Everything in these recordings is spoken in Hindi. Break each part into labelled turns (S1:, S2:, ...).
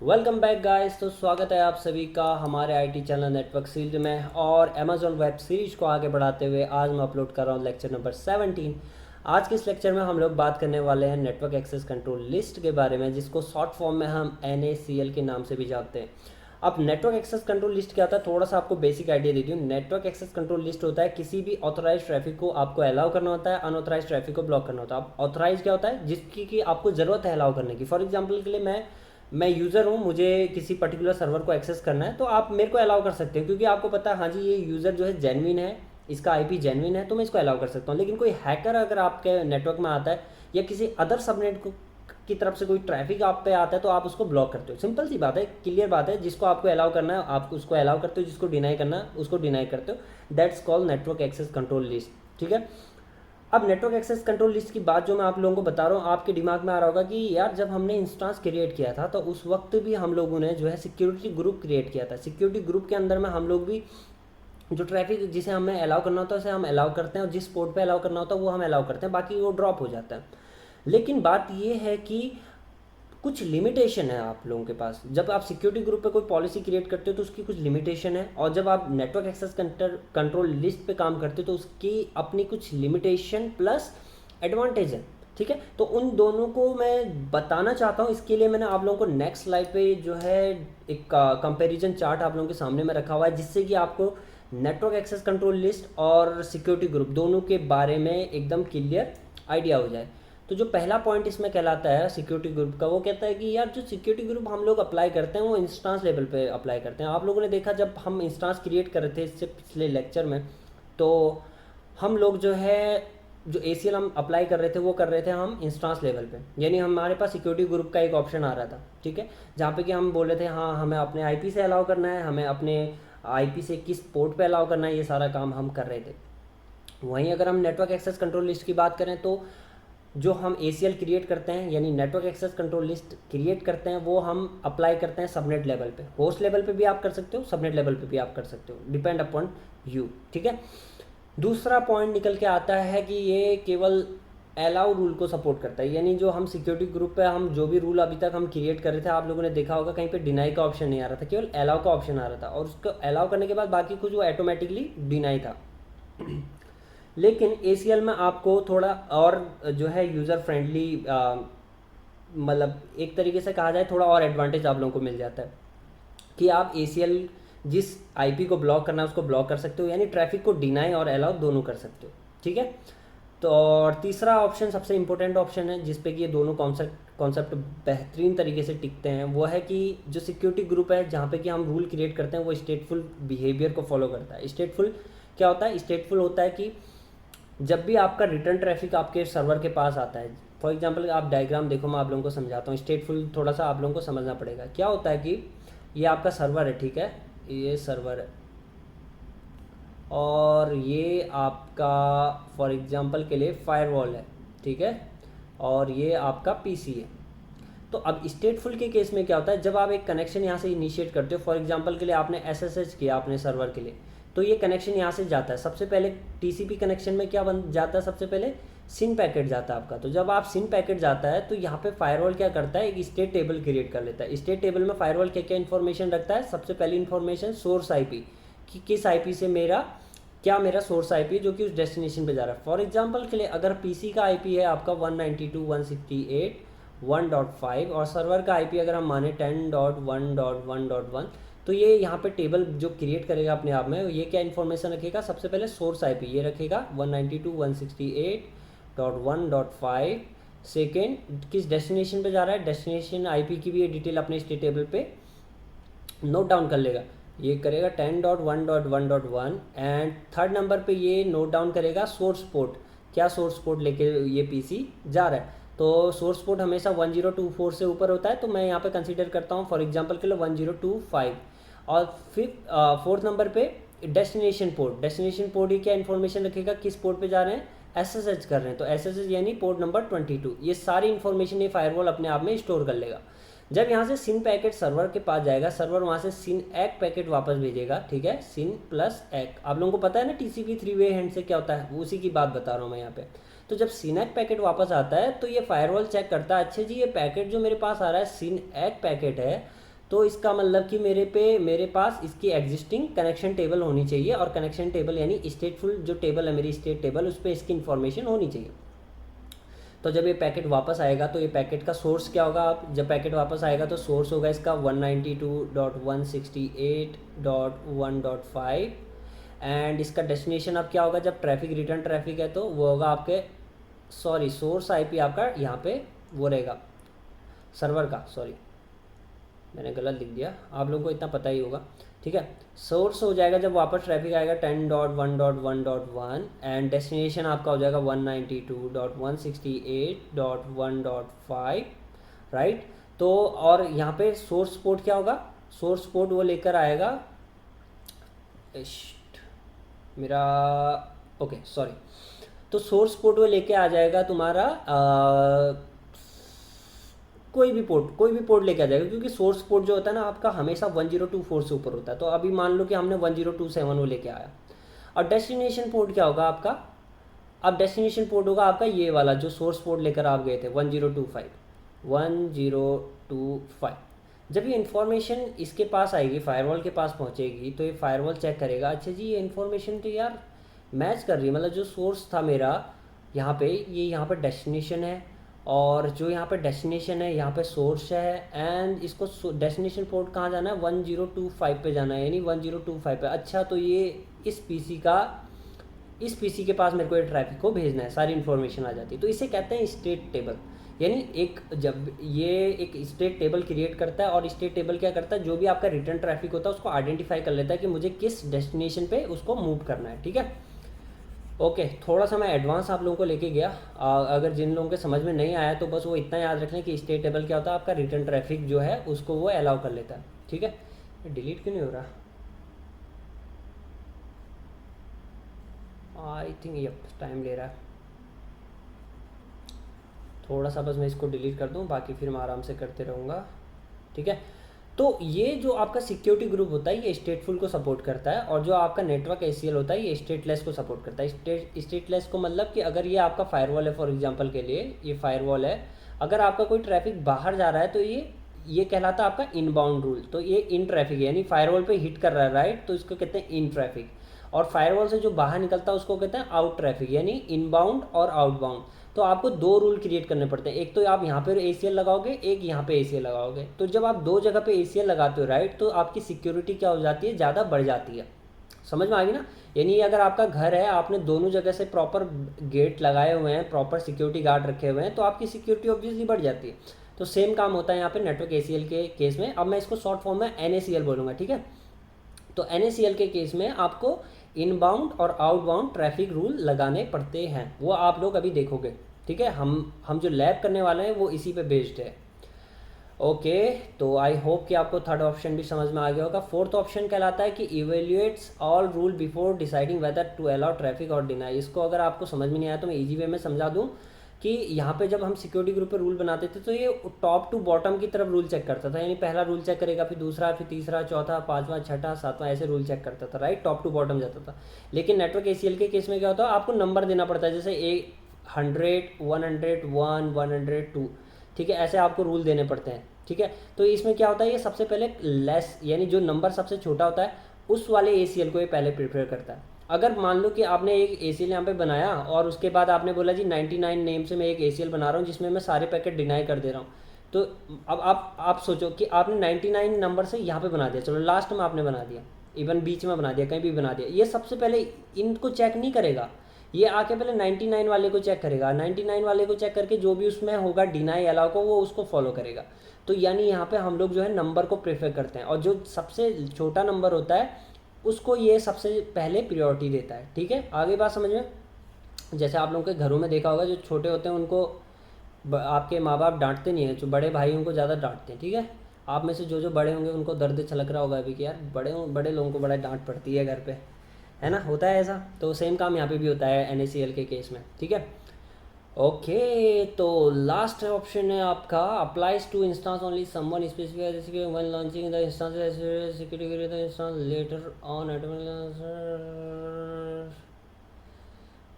S1: Welcome back guys. तो स्वागत है आप सभी का हमारे आईटी चैनल नेटवर्क सीरीज में और अमेजॉन वेब सीरीज को आगे बढ़ाते हुए आज मैं अपलोड कर रहा हूँ लेक्चर नंबर 17। आज के इस लेक्चर में हम लोग बात करने वाले हैं नेटवर्क एक्सेस कंट्रोल लिस्ट के बारे में, जिसको शॉर्ट फॉर्म में हम NACL के नाम से भी जानते हैं। अब नेटवर्क एक्सेस कंट्रोल लिस्ट क्या होता है, थोड़ा सा आपको बेसिक आइडिया देती हूँ। नेटवर्क एक्सेस कंट्रोल लिस्ट होता है किसी भी ऑथोराइज ट्रैफिक को आपको अलाउ करना होता है, अनऑथराइज ट्रैफिक को ब्लॉक करना होता है। अब ऑथोराइज क्या होता है, जिसकी की आपको ज़रूरत है अलाउ करने की। फॉर एग्जाम्पल के लिए मैं यूज़र हूँ, मुझे किसी पर्टिकुलर सर्वर को एक्सेस करना है, तो आप मेरे को अलाउ कर सकते हो क्योंकि आपको पता है हाँ जी ये यूज़र जो है जेन्युइन है, इसका आईपी जेन्युइन है, तो मैं इसको अलाउ कर सकता हूँ। लेकिन कोई हैकर अगर आपके नेटवर्क में आता है या किसी अदर सबनेट को की तरफ से कोई ट्रैफिक आप पे आता है तो आप उसको ब्लॉक करते हो। सिंपल सी बात है, क्लियर बात है। जिसको आपको अलाउ करना है आप उसको अलाउ करते हो, जिसको डिनाई करना है उसको डिनाई करते हो। That's called network access control list. ठीक है। अब नेटवर्क एक्सेस कंट्रोल लिस्ट की बात जो मैं आप लोगों को बता रहा हूँ, आपके दिमाग में आ रहा होगा कि यार जब हमने इंस्टांस क्रिएट किया था तो उस वक्त भी हम लोगों ने जो है सिक्योरिटी ग्रुप क्रिएट किया था। सिक्योरिटी ग्रुप के अंदर में हम लोग भी जो ट्रैफिक जिसे हमें अलाउ करना होता है उसे हम अलाउ करते हैं और जिस पोर्ट पे अलाउ करना होता है वो हम अलाउ करते हैं, बाकी वो ड्रॉप हो जाता है। लेकिन बात ये है कि कुछ लिमिटेशन है आप लोगों के पास। जब आप सिक्योरिटी ग्रुप पे कोई पॉलिसी क्रिएट करते हो तो उसकी कुछ लिमिटेशन है, और जब आप नेटवर्क एक्सेस कंट्रोल लिस्ट पे काम करते हो तो उसकी अपनी कुछ लिमिटेशन प्लस एडवांटेज है। ठीक है, तो उन दोनों को मैं बताना चाहता हूँ। इसके लिए मैंने आप लोगों को नेक्स्ट स्लाइड पे जो है एक कंपैरिजन चार्ट आप लोगों के सामने में रखा हुआ है, जिससे कि आपको नेटवर्क एक्सेस कंट्रोल लिस्ट और सिक्योरिटी ग्रुप दोनों के बारे में एकदम क्लियर आइडिया हो जाए। तो जो पहला पॉइंट इसमें कहलाता है सिक्योरिटी ग्रुप का, वो कहता है कि यार जो सिक्योरिटी ग्रुप हम लोग अप्लाई करते हैं वो इंस्टांस लेवल पे अप्लाई करते हैं। आप लोगों ने देखा जब हम इंस्टांस क्रिएट कर रहे थे इससे पिछले लेक्चर में, तो हम लोग जो है जो ACL हम अप्लाई कर रहे थे वो कर रहे थे हम इंस्टांस लेवल पे, यानी हमारे पास सिक्योरिटी ग्रुप का एक ऑप्शन आ रहा था। ठीक है, जहाँ पे कि हम बोल रहे थे हाँ हमें अपने IP से अलाउ करना है, हमें अपने IP से किस पोर्ट पे अलाउ करना है, ये सारा काम हम कर रहे थे। वहीं अगर हम नेटवर्क एक्सेस कंट्रोल लिस्ट की बात करें तो जो हम ACL क्रिएट करते हैं यानी network access control list create करते हैं वो हम अप्लाई करते हैं सबनेट लेवल पे। होस्ट लेवल पे भी आप कर सकते हो, सबनेट लेवल पे भी आप कर सकते हो, डिपेंड अपॉन यू। ठीक है, दूसरा पॉइंट निकल के आता है कि ये केवल अलाउ रूल को सपोर्ट करता है, यानी जो हम सिक्योरिटी ग्रुप पे हम जो भी रूल अभी तक हम क्रिएट कर रहे थे, आप लोगों ने देखा होगा कहीं पे डिनाई का ऑप्शन नहीं आ रहा था, केवल अलाउ का ऑप्शन आ रहा था, और उसको अलाउ करने के बाद बाकी कुछ वो ऑटोमेटिकली डिनाई था। लेकिन ACL में आपको थोड़ा और जो है यूज़र फ्रेंडली, मतलब एक तरीके से कहा जाए थोड़ा और एडवांटेज आप लोगों को मिल जाता है कि आप ACL जिस IP को ब्लॉक करना है उसको ब्लॉक कर सकते हो, यानी ट्रैफिक को डिनाई और अलाउ दोनों कर सकते हो। ठीक है, तो और तीसरा ऑप्शन सबसे इंपॉर्टेंट ऑप्शन है जिसपे कि ये दोनों कॉन्सेप्ट बेहतरीन तरीके से टिकते हैं, वो है कि जो सिक्योरिटी ग्रुप है जहाँ पे कि हम रूल क्रिएट करते हैं वो स्टेटफुल बिहेवियर को फॉलो करता है। स्टेटफुल क्या होता है, स्टेटफुल होता है कि जब भी आपका रिटर्न ट्रैफिक आपके सर्वर के पास आता है, फॉर एग्जांपल आप डायग्राम देखो, मैं आप लोगों को समझाता हूँ। स्टेटफुल थोड़ा सा आप लोगों को समझना पड़ेगा। क्या होता है कि ये आपका सर्वर है, ठीक है, ये सर्वर है और ये आपका फॉर एग्जांपल के लिए फायरवॉल है, ठीक है, और ये आपका PC है। तो अब स्टेटफुल के केस में क्या होता है, जब आप एक कनेक्शन यहाँ से इनिशिएट करते हो, फॉर एग्जांपल के लिए आपने SSH किया अपने सर्वर के लिए, तो ये कनेक्शन यहाँ से जाता है। सबसे पहले TCP कनेक्शन में क्या बन जाता है, सबसे पहले SYN पैकेट जाता है आपका। तो जब आप SYN पैकेट जाता है तो यहाँ पे फायरवॉल क्या करता है, एक स्टेट टेबल क्रिएट कर लेता है। स्टेट टेबल में फायरवॉल क्या क्या इन्फॉर्मेशन रखता है, सबसे पहली इन्फॉर्मेशन सोर्स IP, कि किस IP से मेरा सोर्स IP जो कि उस डेस्टिनेशन पे जा रहा है। फॉर एग्जांपल के लिए अगर PC का IP है आपका 192.168.1.5 और सर्वर का IP अगर हम माने 10.1.1.1, तो ये यहाँ पे टेबल जो क्रिएट करेगा अपने आप में, ये क्या इन्फॉर्मेशन रखेगा, सबसे पहले सोर्स IP ये रखेगा 192.168.1.5। सेकेंड किस डेस्टिनेशन पे जा रहा है, डेस्टिनेशन IP की भी ये डिटेल अपने स्टेट टेबल पे नोट डाउन कर लेगा, ये करेगा 10.1.1.1। एंड थर्ड नंबर पे ये नोट डाउन करेगा सोर्स पोर्ट, क्या सोर्स पोर्ट लेके ये PC जा रहा है। तो सोर्स पोर्ट हमेशा 1024 से ऊपर होता है, तो मैं यहाँ पे कंसीडर करता हूँ फॉर एग्जांपल के लिए 1025। और फिर फोर्थ नंबर पे डेस्टिनेशन पोर्ट ये क्या इन्फॉर्मेशन रखेगा, किस पोर्ट पे जा रहे हैं, SSH कर रहे हैं, तो SSH यानी पोर्ट नंबर 22। ये सारी इन्फॉर्मेशन ये फायरवॉल अपने आप में स्टोर कर लेगा। जब यहाँ से SYN पैकेट सर्वर के पास जाएगा, सर्वर वहाँ से SYN ACK पैकेट वापस भेजेगा, ठीक है, SYN प्लस ACK। आप लोगों को पता है ना TCP 3-way हैंड से क्या होता है, उसी की बात बता रहा हूँ मैं यहाँ पे। तो जब SYN ACK पैकेट वापस आता है तो ये फायरवॉल चेक करता है, अच्छा जी ये पैकेट जो मेरे पास आ रहा है SYN ACK पैकेट है, तो इसका मतलब कि मेरे पास इसकी एग्जिस्टिंग कनेक्शन टेबल होनी चाहिए, और कनेक्शन टेबल यानी स्टेटफुल जो टेबल है मेरी स्टेट टेबल, उस पर इसकी इन्फॉर्मेशन होनी चाहिए। तो जब ये पैकेट वापस आएगा तो ये पैकेट का सोर्स क्या होगा, आप जब पैकेट वापस आएगा तो सोर्स होगा इसका 192.168.1.5, एंड इसका डेस्टिनेशन अब क्या होगा, जब ट्रैफिक रिटर्न ट्रैफिक है तो वो होगा आपके सोर्स आईपी आपका यहाँ पे वो रहेगा सर्वर का, सॉरी मैंने गलत लिख दिया, आप लोगों को इतना पता ही होगा, ठीक है। सोर्स हो जाएगा जब वापस ट्रैफिक आएगा 10.1.1.1, एंड डेस्टिनेशन आपका हो जाएगा 192.168.1.5, राइट। तो और यहाँ पे सोर्स पोर्ट क्या होगा, सोर्स पोर्ट वो लेकर आएगा मेरा, ओके सॉरी, तो सोर्स पोर्ट वो लेके आ जाएगा तुम्हारा कोई भी पोर्ट लेके आ जाएगा, क्योंकि सोर्स पोर्ट जो होता है ना आपका हमेशा 1024 से ऊपर होता है। तो अभी मान लो कि हमने 1027 वो लेके आया, और डेस्टिनेशन पोर्ट क्या होगा आपका, अब डेस्टिनेशन पोर्ट होगा आपका ये वाला जो सोर्स पोर्ट लेकर आप गए थे 1025। जब ये इन्फॉर्मेशन इसके पास आएगी, फायरवॉल के पास पहुंचेगी, तो ये फायरवॉल चेक करेगा, अच्छा जी ये इन्फॉर्मेशन तो यार मैच कर रही है, मतलब जो सोर्स था मेरा यहाँ पे, ये यहाँ पर डेस्टिनेशन है, और जो यहाँ पे डेस्टिनेशन है यहाँ पे सोर्स है, एंड इसको डेस्टिनेशन पोर्ट कहाँ जाना है 1025 पे जाना है, यानी 1025 पे। अच्छा तो ये इस पीसी के पास मेरे को ये ट्रैफिक को भेजना है, सारी इन्फॉर्मेशन आ जाती है। तो इसे कहते हैं स्टेट टेबल, यानी जब ये एक स्टेट टेबल क्रिएट करता है, और स्टेट टेबल क्या करता है, जो भी आपका रिटर्न ट्रैफिक होता है उसको आइडेंटिफाई कर लेता है कि मुझे किस डेस्टिनेशन पे उसको मूव करना है, ठीक है। ओके, थोड़ा सा मैं एडवांस आप लोगों को लेके गया, अगर जिन लोगों के समझ में नहीं आया तो बस वो इतना याद रख लें कि स्टेट टेबल क्या होता है, आपका रिटर्न ट्रैफिक जो है उसको वो अलाउ कर लेता है, ठीक है। डिलीट क्यों नहीं हो रहा, आई थिंक ये टाइम ले रहा है थोड़ा सा, बस मैं इसको डिलीट कर दूँ, बाकी फिर मैं आराम से करते रहूँगा, ठीक है। तो ये जो आपका सिक्योरिटी ग्रुप होता है ये स्टेटफुल को सपोर्ट करता है, और जो आपका नेटवर्क एसीएल होता है ये स्टेटलेस को सपोर्ट करता है। स्टेटलेस को मतलब कि अगर ये आपका फायरवॉल है, फॉर एग्जांपल के लिए ये फायरवॉल है, अगर आपका कोई ट्रैफिक बाहर जा रहा है तो ये कहलाता है आपका इनबाउंड रूल। तो ये इन ट्रैफिक यानी फायरवॉल पे हिट कर रहा है, राइट, तो इसको कहते हैं इन ट्रैफिक। और फायरवॉल से जो बाहर निकलता है उसको कहते हैं आउट ट्रैफिक, यानी इनबाउंड और आउटबाउंड। तो आपको दो रूल क्रिएट करने पड़ते हैं, एक तो आप यहाँ पे एसीएल लगाओगे, एक यहाँ पे एसीएल लगाओगे। तो जब आप दो जगह पे एसीएल लगाते हो, राइट, तो आपकी सिक्योरिटी क्या हो जाती है, ज़्यादा बढ़ जाती है। समझ में आ गई ना, यानी अगर आपका घर है, आपने दोनों जगह से प्रॉपर गेट लगाए हुए हैं, प्रॉपर सिक्योरिटी गार्ड रखे हुए हैं, तो आपकी सिक्योरिटी ऑब्वियसली बढ़ जाती है। तो सेम काम होता है यहाँ पे नेटवर्क एसीएल के केस में। अब मैं इसको शॉर्ट फॉर्म में एनएसीएल बोलूँगा, ठीक है। तो एनएसीएल के केस में आपको इनबाउंड और आउटबाउंड ट्रैफिक रूल लगाने पड़ते हैं, वो आप लोग अभी देखोगे, ठीक है। हम जो लैब करने वाले हैं वो इसी पे बेस्ड है। ओके, तो आई होप कि आपको थर्ड ऑप्शन भी समझ में आ गया होगा। फोर्थ ऑप्शन कहलाता है कि evaluates all rule before deciding whether to allow traffic और डिनाई। इसको अगर आपको समझ में नहीं आया तो मैं इजी वे में समझा दूं कि यहाँ पे जब हम सिक्योरिटी ग्रुप पे रूल बनाते थे तो ये टॉप टू बॉटम की तरफ रूल चेक करता था, यानी पहला रूल चेक करेगा, फिर दूसरा, फिर तीसरा, चौथा, पांचवा, छठा, सातवां, ऐसे रूल चेक करता था, राइट, टॉप टू बॉटम जाता था। लेकिन नेटवर्क एसीएल के केस में क्या होता है, आपको नंबर देना पड़ता है, जैसे 100, 101, 102, ठीक है, ऐसे आपको रूल देने पड़ते हैं, ठीक है। तो इसमें क्या होता है, ये सबसे पहले लेस यानी जो नंबर सबसे छोटा होता है उस वाले एसीएल को ये पहले प्रिपेयर करता है। अगर मान लो कि आपने एक एसीएल यहाँ पे बनाया और उसके बाद आपने बोला जी 99 नेम से मैं एक एसीएल बना रहा हूँ जिसमें मैं सारे पैकेट डिनाई कर दे रहा हूँ, तो अब आप सोचो कि आपने 99 नंबर से यहाँ पे बना दिया, चलो लास्ट में आपने बना दिया, इवन बीच में बना दिया, कहीं भी बना दिया, ये सबसे पहले इनको चेक नहीं करेगा, ये आके पहले 99 वाले को चेक करेगा, 99 वाले को चेक करके जो भी उसमें होगा डिनाई अलाउ को वो उसको फॉलो करेगा। तो यानी यहाँ पे हम लोग जो है नंबर को प्रेफर करते हैं, और जो सबसे छोटा नंबर होता है उसको ये सबसे पहले प्रियोरिटी देता है, ठीक है। आगे बात समझ में, जैसे आप लोगों के घरों में देखा होगा जो छोटे होते हैं उनको आपके माँ बाप डांटते नहीं हैं, जो बड़े भाई उनको ज़्यादा डांटते हैं, ठीक है। आप में से जो जो बड़े होंगे उनको दर्द छलक रहा होगा अभी कि यार बड़े लोगों को बड़ा डांट पड़ती है घर पे, है ना, होता है ऐसा। तो सेम काम यहाँ पे भी होता है एनएसीएल के केस में, ठीक है। ओके, तो लास्ट ऑप्शन है आपका applies to instance only someone specific, जैसे कि when launching the instance security the instance later on.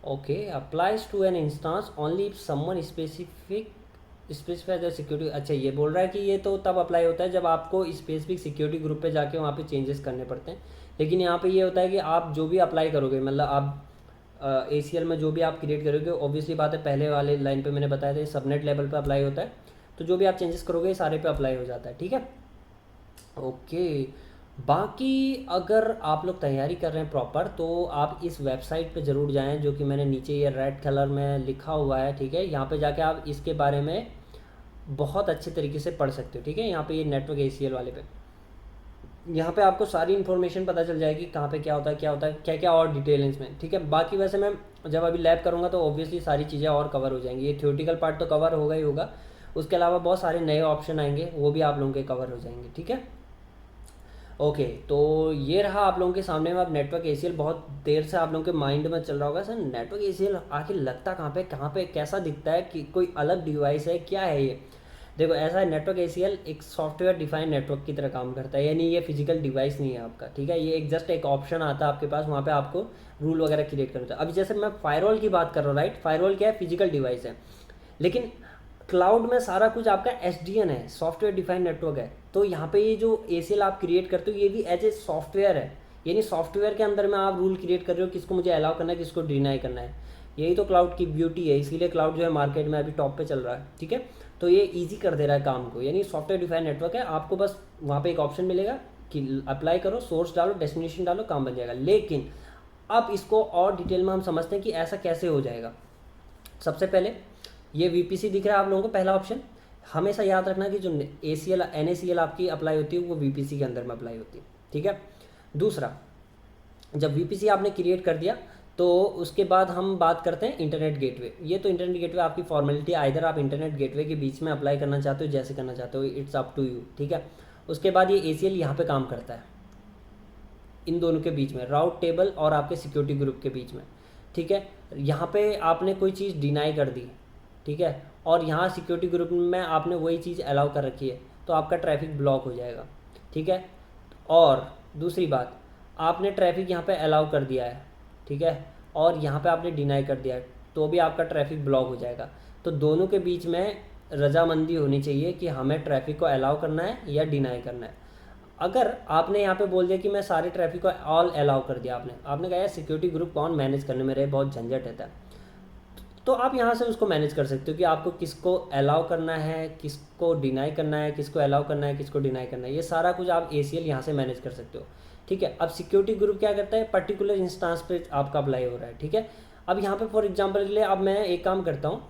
S1: Okay, applies to an instance only if someone specific specify the security, अच्छा ये बोल रहा है कि ये तो तब अप्लाई होता है जब आपको स्पेसिफिक सिक्योरिटी ग्रुप पे जाके वहाँ पे चेंजेस करने पड़ते हैं। लेकिन यहाँ पे ये होता है कि आप जो भी अप्लाई करोगे, मतलब आप ACL में जो भी आप क्रिएट करोगे, ऑब्वियसली बात है पहले वाले लाइन पे मैंने बताया था ये सबनेट लेवल पे अप्लाई होता है, तो जो भी आप चेंजेस करोगे ये सारे पे अप्लाई हो जाता है, ठीक है। ओके, बाकी अगर आप लोग तैयारी कर रहे हैं प्रॉपर, तो आप इस वेबसाइट पे ज़रूर जाएं जो कि मैंने नीचे ये रेड कलर में लिखा हुआ है, ठीक है। यहाँ पे जाके आप इसके बारे में बहुत अच्छे तरीके से पढ़ सकते हो, ठीक है। यहाँ पे ये नेटवर्क ACL वाले पे, यहाँ पे आपको सारी इन्फॉर्मेशन पता चल जाएगी कहाँ पे क्या होता है, क्या होता है, क्या क्या और डिटेल इसमें, ठीक है। बाकी वैसे मैं जब अभी लैब करूँगा तो ऑब्वियसली सारी चीज़ें और कवर हो जाएंगी, ये थ्योरेटिकल पार्ट तो कवर होगा ही होगा, उसके अलावा बहुत सारे नए ऑप्शन आएंगे वो भी आप लोगों के कवर हो जाएंगे, ठीक है। ओके, तो ये रहा आप लोगों के सामने में अब नेटवर्क ACL। बहुत देर से आप लोगों के माइंड में चल रहा होगा सर नेटवर्क ACL आखिर लगता कहाँ पे कैसा दिखता है, कि कोई अलग डिवाइस है, क्या है ये। देखो ऐसा है, नेटवर्क ACL एक सॉफ्टवेयर डिफाइंड नेटवर्क की तरह काम करता है, यानी ये फिजिकल डिवाइस नहीं है आपका, ठीक है। ये एक जस्ट एक ऑप्शन आता है आपके पास, वहाँ पे आपको रूल वगैरह क्रिएट करना होता है। अभी जैसे मैं फायरवॉल की बात कर रहा हूँ, राइट, फायरवॉल क्या है, फिजिकल डिवाइस है, लेकिन क्लाउड में सारा कुछ आपका SDN है, सॉफ्टवेयर डिफाइंड नेटवर्क है। तो यहाँ पे ये जो ACL आप क्रिएट करते हो ये भी एज ए सॉफ्टवेयर है, यानी सॉफ्टवेयर के अंदर में आप रूल क्रिएट कर रहे हो किसको मुझे अलाउ करना है, किसको डिनाई करना है। यही तो क्लाउड की ब्यूटी है, इसीलिए क्लाउड जो है मार्केट में अभी टॉप पे चल रहा है, ठीक है। तो ये ईजी कर दे रहा है काम को, यानी सॉफ्टवेयर डिफाइंड नेटवर्क है। आपको बस वहाँ पे एक ऑप्शन मिलेगा कि अप्लाई करो, सोर्स डालो, डेस्टिनेशन डालो, काम बन जाएगा। लेकिन अब इसको और डिटेल में हम समझते हैं कि ऐसा कैसे हो जाएगा। सबसे पहले ये VPC दिख रहा है आप लोगों को, पहला ऑप्शन। हमेशा याद रखना कि जो ACL NACL आपकी अप्लाई होती है वो VPC के अंदर में अप्लाई होती है, ठीक है। दूसरा, जब VPC आपने क्रिएट कर दिया तो उसके बाद हम बात करते हैं इंटरनेट गेटवे। ये तो इंटरनेट गेटवे आपकी फॉर्मेलिटी, आइदर आप इंटरनेट गेटवे के बीच में अप्लाई करना चाहते हो, जैसे करना चाहते हो, इट्स अप टू यू, ठीक है। उसके बाद ये ACL यहाँ पे काम करता है इन दोनों के बीच में, राउट टेबल और आपके सिक्योरिटी ग्रुप के बीच में, ठीक है। यहाँ पे आपने कोई चीज़ डिनाई कर दी, ठीक है, और यहाँ सिक्योरिटी ग्रुप में आपने वही चीज़ अलाउ कर रखी है, तो आपका ट्रैफिक ब्लॉक हो जाएगा, ठीक है। और दूसरी बात, आपने ट्रैफिक यहाँ पे अलाउ कर दिया है, ठीक है, और यहाँ पे आपने डिनाई कर दिया है, तो भी आपका ट्रैफिक ब्लॉक हो जाएगा। तो दोनों के बीच में रजामंदी होनी चाहिए कि हमें ट्रैफिक को अलाउ करना है या डिनाई करना है। अगर आपने यहाँ पे बोल दिया कि मैं सारे ट्रैफिक को ऑल अलाउ कर दिया, आपने कहा यार सिक्योरिटी ग्रुप कौन मैनेज करने में रहे, बहुत झंझट रहता है, तो आप यहाँ से उसको मैनेज कर सकते हो कि आपको किसको अलाउ करना है, किसको डिनाई करना है, किसको अलाउ करना है, किसको डिनाई करना है, ये सारा कुछ आप ACL यहाँ से मैनेज कर सकते हो, ठीक है। अब सिक्योरिटी ग्रुप क्या करता है, पर्टिकुलर इंस्टांस पे आपका अप्लाई हो रहा है, ठीक है। अब यहाँ पे फॉर एग्जांपल के लिए अब मैं एक काम करता हूँ,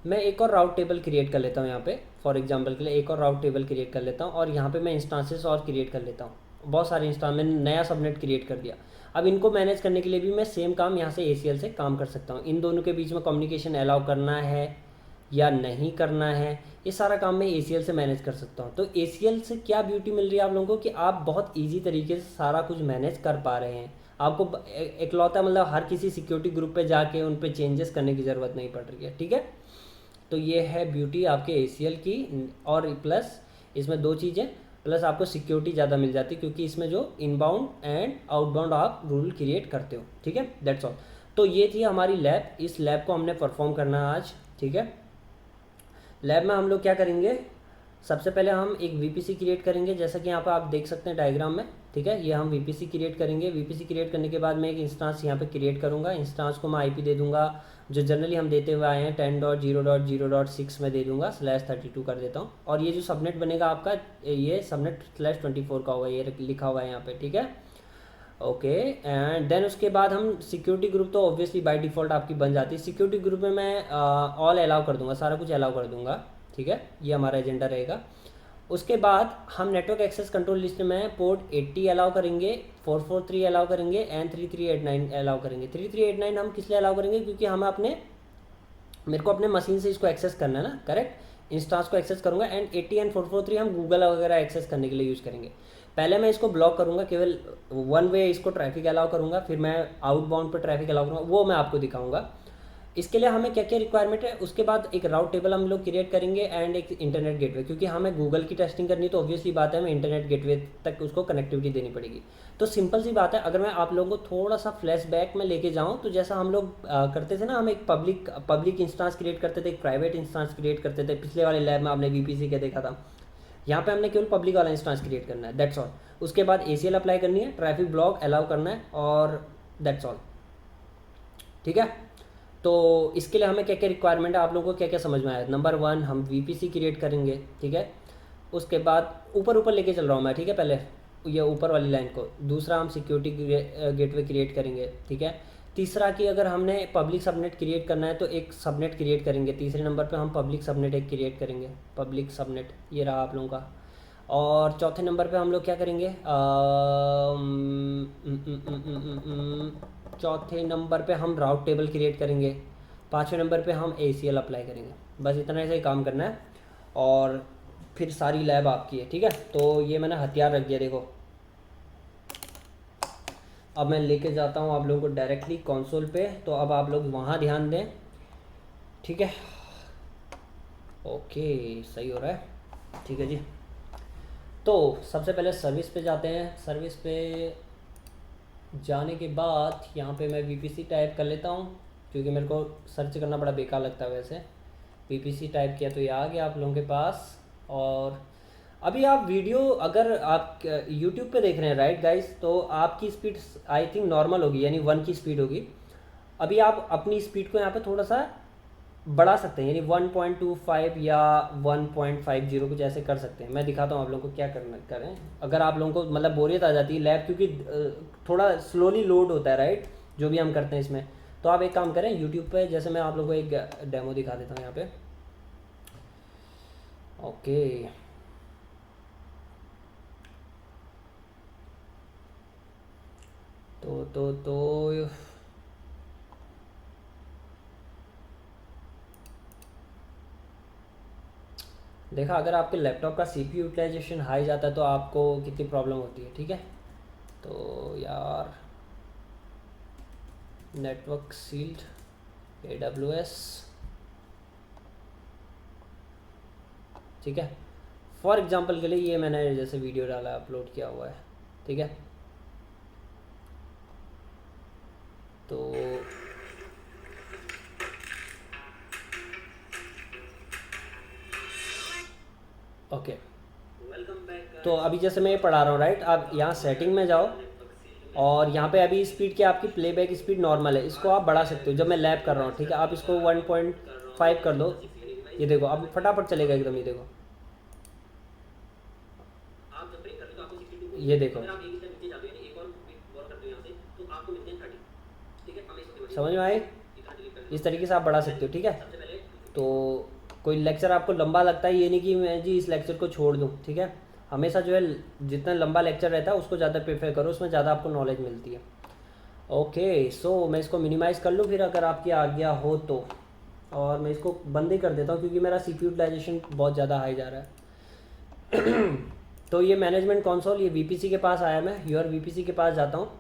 S1: मैं एक और राउट टेबल क्रिएट कर लेता हूँ यहाँ पे, फॉर एग्जांपल के लिए एक और राउट टेबल क्रिएट कर लेता हूँ, और यहाँ पे मैं इंस्टांसेस और क्रिएट कर लेता हूँ, बहुत सारे इंस्टांस, मैंने नया सबनेट क्रिएट कर दिया। अब इनको मैनेज करने के लिए भी मैं सेम काम यहाँ से ACL से काम कर सकता हूँ। इन दोनों के बीच में कम्युनिकेशन अलाउ करना है या नहीं करना है, ये सारा काम मैं ACL से मैनेज कर सकता हूँ। तो ACL से क्या ब्यूटी मिल रही है आप लोगों को कि आप बहुत ईजी तरीके से सारा कुछ मैनेज कर पा रहे हैं। आपको इकलौता मतलब हर किसी सिक्योरिटी ग्रुप पे जाके उन पे चेंजेस करने की ज़रूरत नहीं पड़ रही है, ठीक है। तो ये है ब्यूटी आपके ACL की, और प्लस इसमें दो चीज़ें, प्लस आपको सिक्योरिटी ज़्यादा मिल जाती है क्योंकि इसमें जो इनबाउंड एंड आउटबाउंड आप रूल क्रिएट करते हो, ठीक है, दैट्स ऑल। तो ये थी हमारी लैब, इस लैब को हमने परफॉर्म करना है आज, ठीक है। लैब में हम लोग क्या करेंगे, सबसे पहले हम एक VPC क्रिएट करेंगे, जैसा कि यहाँ पर आप देख सकते हैं डायग्राम में, ठीक है। ये हम VPC क्रिएट करेंगे। VPC क्रिएट करने के बाद मैं एक इंस्टांस यहाँ पे क्रिएट करूँगा, इंस्टांस को मैं IP दे दूँगा जो जनरली हम देते हुए आए हैं 10.0.0.6 में दे दूँगा, /32 कर देता हूँ। और ये जो सबनेट बनेगा आपका, ये सबनेट /24 का होगा, ये लिखा हुआ है यहाँ पे, ठीक है, ओके। एंड देन उसके बाद हम सिक्योरिटी ग्रुप तो ऑब्वियसली बाय डिफ़ॉल्ट आपकी बन जाती है। सिक्योरिटी ग्रुप में मैं ऑल अलाउ कर दूँगा, सारा कुछ अलाउ कर दूँगा, ठीक है, ये हमारा एजेंडा रहेगा। उसके बाद हम नेटवर्क एक्सेस कंट्रोल लिस्ट में पोर्ट 80 अलाउ करेंगे, 443 अलाउ करेंगे एंड 3389 अलाउ करेंगे। 3389 हम किस लिए अलाउ करेंगे, क्योंकि हम मेरे को अपने मशीन से इसको एक्सेस करना है ना, करेक्ट, इंस्टांस को एक्सेस करूँगा। एंड 80 एंड 443 हम गूगल वगैरह एक्सेस करने के लिए यूज़ करेंगे। पहले मैं इसको ब्लॉक करूँगा, केवल वन वे इसको ट्रैफिक अलाउ करूँगा, फिर मैं आउटबाउंड पर ट्रैफिक अलाउ करूँगा, वो मैं आपको दिखाऊँगा। इसके लिए हमें क्या क्या रिक्वायरमेंट है, उसके बाद एक राउट टेबल हम लोग क्रिएट करेंगे एंड एक इंटरनेट गेटवे, क्योंकि हमें गूगल की टेस्टिंग करनी है तो ऑब्वियसली बात है हमें इंटरनेट गेटवे तक उसको कनेक्टिविटी देनी पड़ेगी। तो सिंपल सी बात है, अगर मैं आप लोगों को थोड़ा सा फ्लैशबैक में लेके जाऊँ तो जैसा हम लोग करते थे ना, हम एक पब्लिक इंस्टांस क्रिएट करते थे, एक प्राइवेट इंस्टांस क्रिएट करते थे। पिछले वाले लैब में आपने वीपीसी का देखा था, यहाँ पे हमने केवल पब्लिक वाला इंस्टांस क्रिएट करना है, दैट्स ऑल। उसके बाद ACL अप्लाई करनी है, ट्रैफिक ब्लॉक अलाउ करना है और दैट्स ऑल, ठीक है। तो इसके लिए हमें क्या क्या रिक्वायरमेंट है, आप लोगों को क्या क्या समझ में आया। नंबर 1 हम VPC क्रिएट करेंगे, ठीक है। उसके बाद ऊपर ऊपर लेके चल रहा हूँ मैं, ठीक है, पहले ये ऊपर वाली लाइन को। दूसरा हम सिक्योरिटी गेटवे क्रिएट करेंगे, ठीक है। तीसरा कि अगर हमने पब्लिक सबनेट क्रिएट करना है तो एक सबनेट क्रिएट करेंगे। तीसरे नंबर पे हम पब्लिक सबनेट एक क्रिएट करेंगे, पब्लिक सबनेट, ये रहा आप लोगों का। और चौथे नंबर पे हम लोग क्या करेंगे, चौथे नंबर पे हम राउट टेबल क्रिएट करेंगे। पाँचवें नंबर पे हम ACL अप्लाई करेंगे। बस इतना ऐसे ही काम करना है और फिर सारी लैब आपकी है, ठीक है। तो ये मैंने हथियार रख दिया, देखो। अब मैं लेके जाता हूँ आप लोगों को डायरेक्टली कंसोल पे, तो अब आप लोग वहाँ ध्यान दें, ठीक है। ओके, सही हो रहा है, ठीक है जी। तो सबसे पहले सर्विस पे जाते हैं। सर्विस पे जाने के बाद यहाँ पे मैं VPC टाइप कर लेता हूँ, क्योंकि मेरे को सर्च करना बड़ा बेकार लगता है वैसे। VPC टाइप किया तो ये आ गया आप लोगों के पास। और अभी आप वीडियो अगर आप यूट्यूब पे देख रहे हैं, राइट गाइस, तो आपकी स्पीड आई थिंक नॉर्मल होगी, यानी 1 की स्पीड होगी। अभी आप अपनी स्पीड को यहाँ पे थोड़ा सा बढ़ा सकते हैं, यानी 1.25 या 1.50 कुछ ऐसे कर सकते हैं। मैं दिखाता हूँ आप लोगों को क्या करना करें अगर आप लोगों को मतलब बोरियत आ जाती है लैब, क्योंकि थोड़ा स्लोली लोड होता है, राइट, जो भी हम करते हैं इसमें। तो आप एक काम करें, यूट्यूब पे जैसे मैं आप लोगों को एक डेमो दिखा देता हूँ यहाँ पे। ओके, तो देखा, अगर आपके लैपटॉप का CPU यूटिलाइजेशन हाई जाता है तो आपको कितनी प्रॉब्लम होती है, ठीक है। तो यार, नेटवर्क सील्ड AWS, ठीक है। फॉर एग्जांपल के लिए ये मैंने जैसे वीडियो डाला, अपलोड किया हुआ है, ठीक है। तो ओके, तो अभी जैसे मैं ये पढ़ा रहा हूँ, राइट, आप यहाँ सेटिंग में जाओ और यहाँ पे अभी स्पीड क्या आपकी प्लेबैक स्पीड नॉर्मल है, इसको आप बढ़ा सकते हो। जब मैं लैब कर रहा हूँ, ठीक है, आप इसको 1.5 कर दो, ये देखो अब फटाफट चलेगा एकदम, ये देखो, ये देखो, समझ में आए। इस तरीके से आप बढ़ा सकते हो, ठीक है। तो कोई लेक्चर आपको लंबा लगता है, ये नहीं कि मैं जी इस लेक्चर को छोड़ दूँ, ठीक है। हमेशा जो है जितना लंबा लेक्चर रहता है उसको ज़्यादा प्रेफर करो, उसमें ज़्यादा आपको नॉलेज मिलती है। ओके, सो मैं इसको मिनिमाइज़ कर लूँ फिर, अगर आपकी आज्ञा हो तो। और मैं इसको बंद ही कर देता हूँ क्योंकि मेरा CPU यूटिलाइजेशन बहुत ज़्यादा हाई जा रहा है। तो ये मैनेजमेंट कंसोल, ये VPC के पास आया, मैं योर VPC के पास जाता हूँ।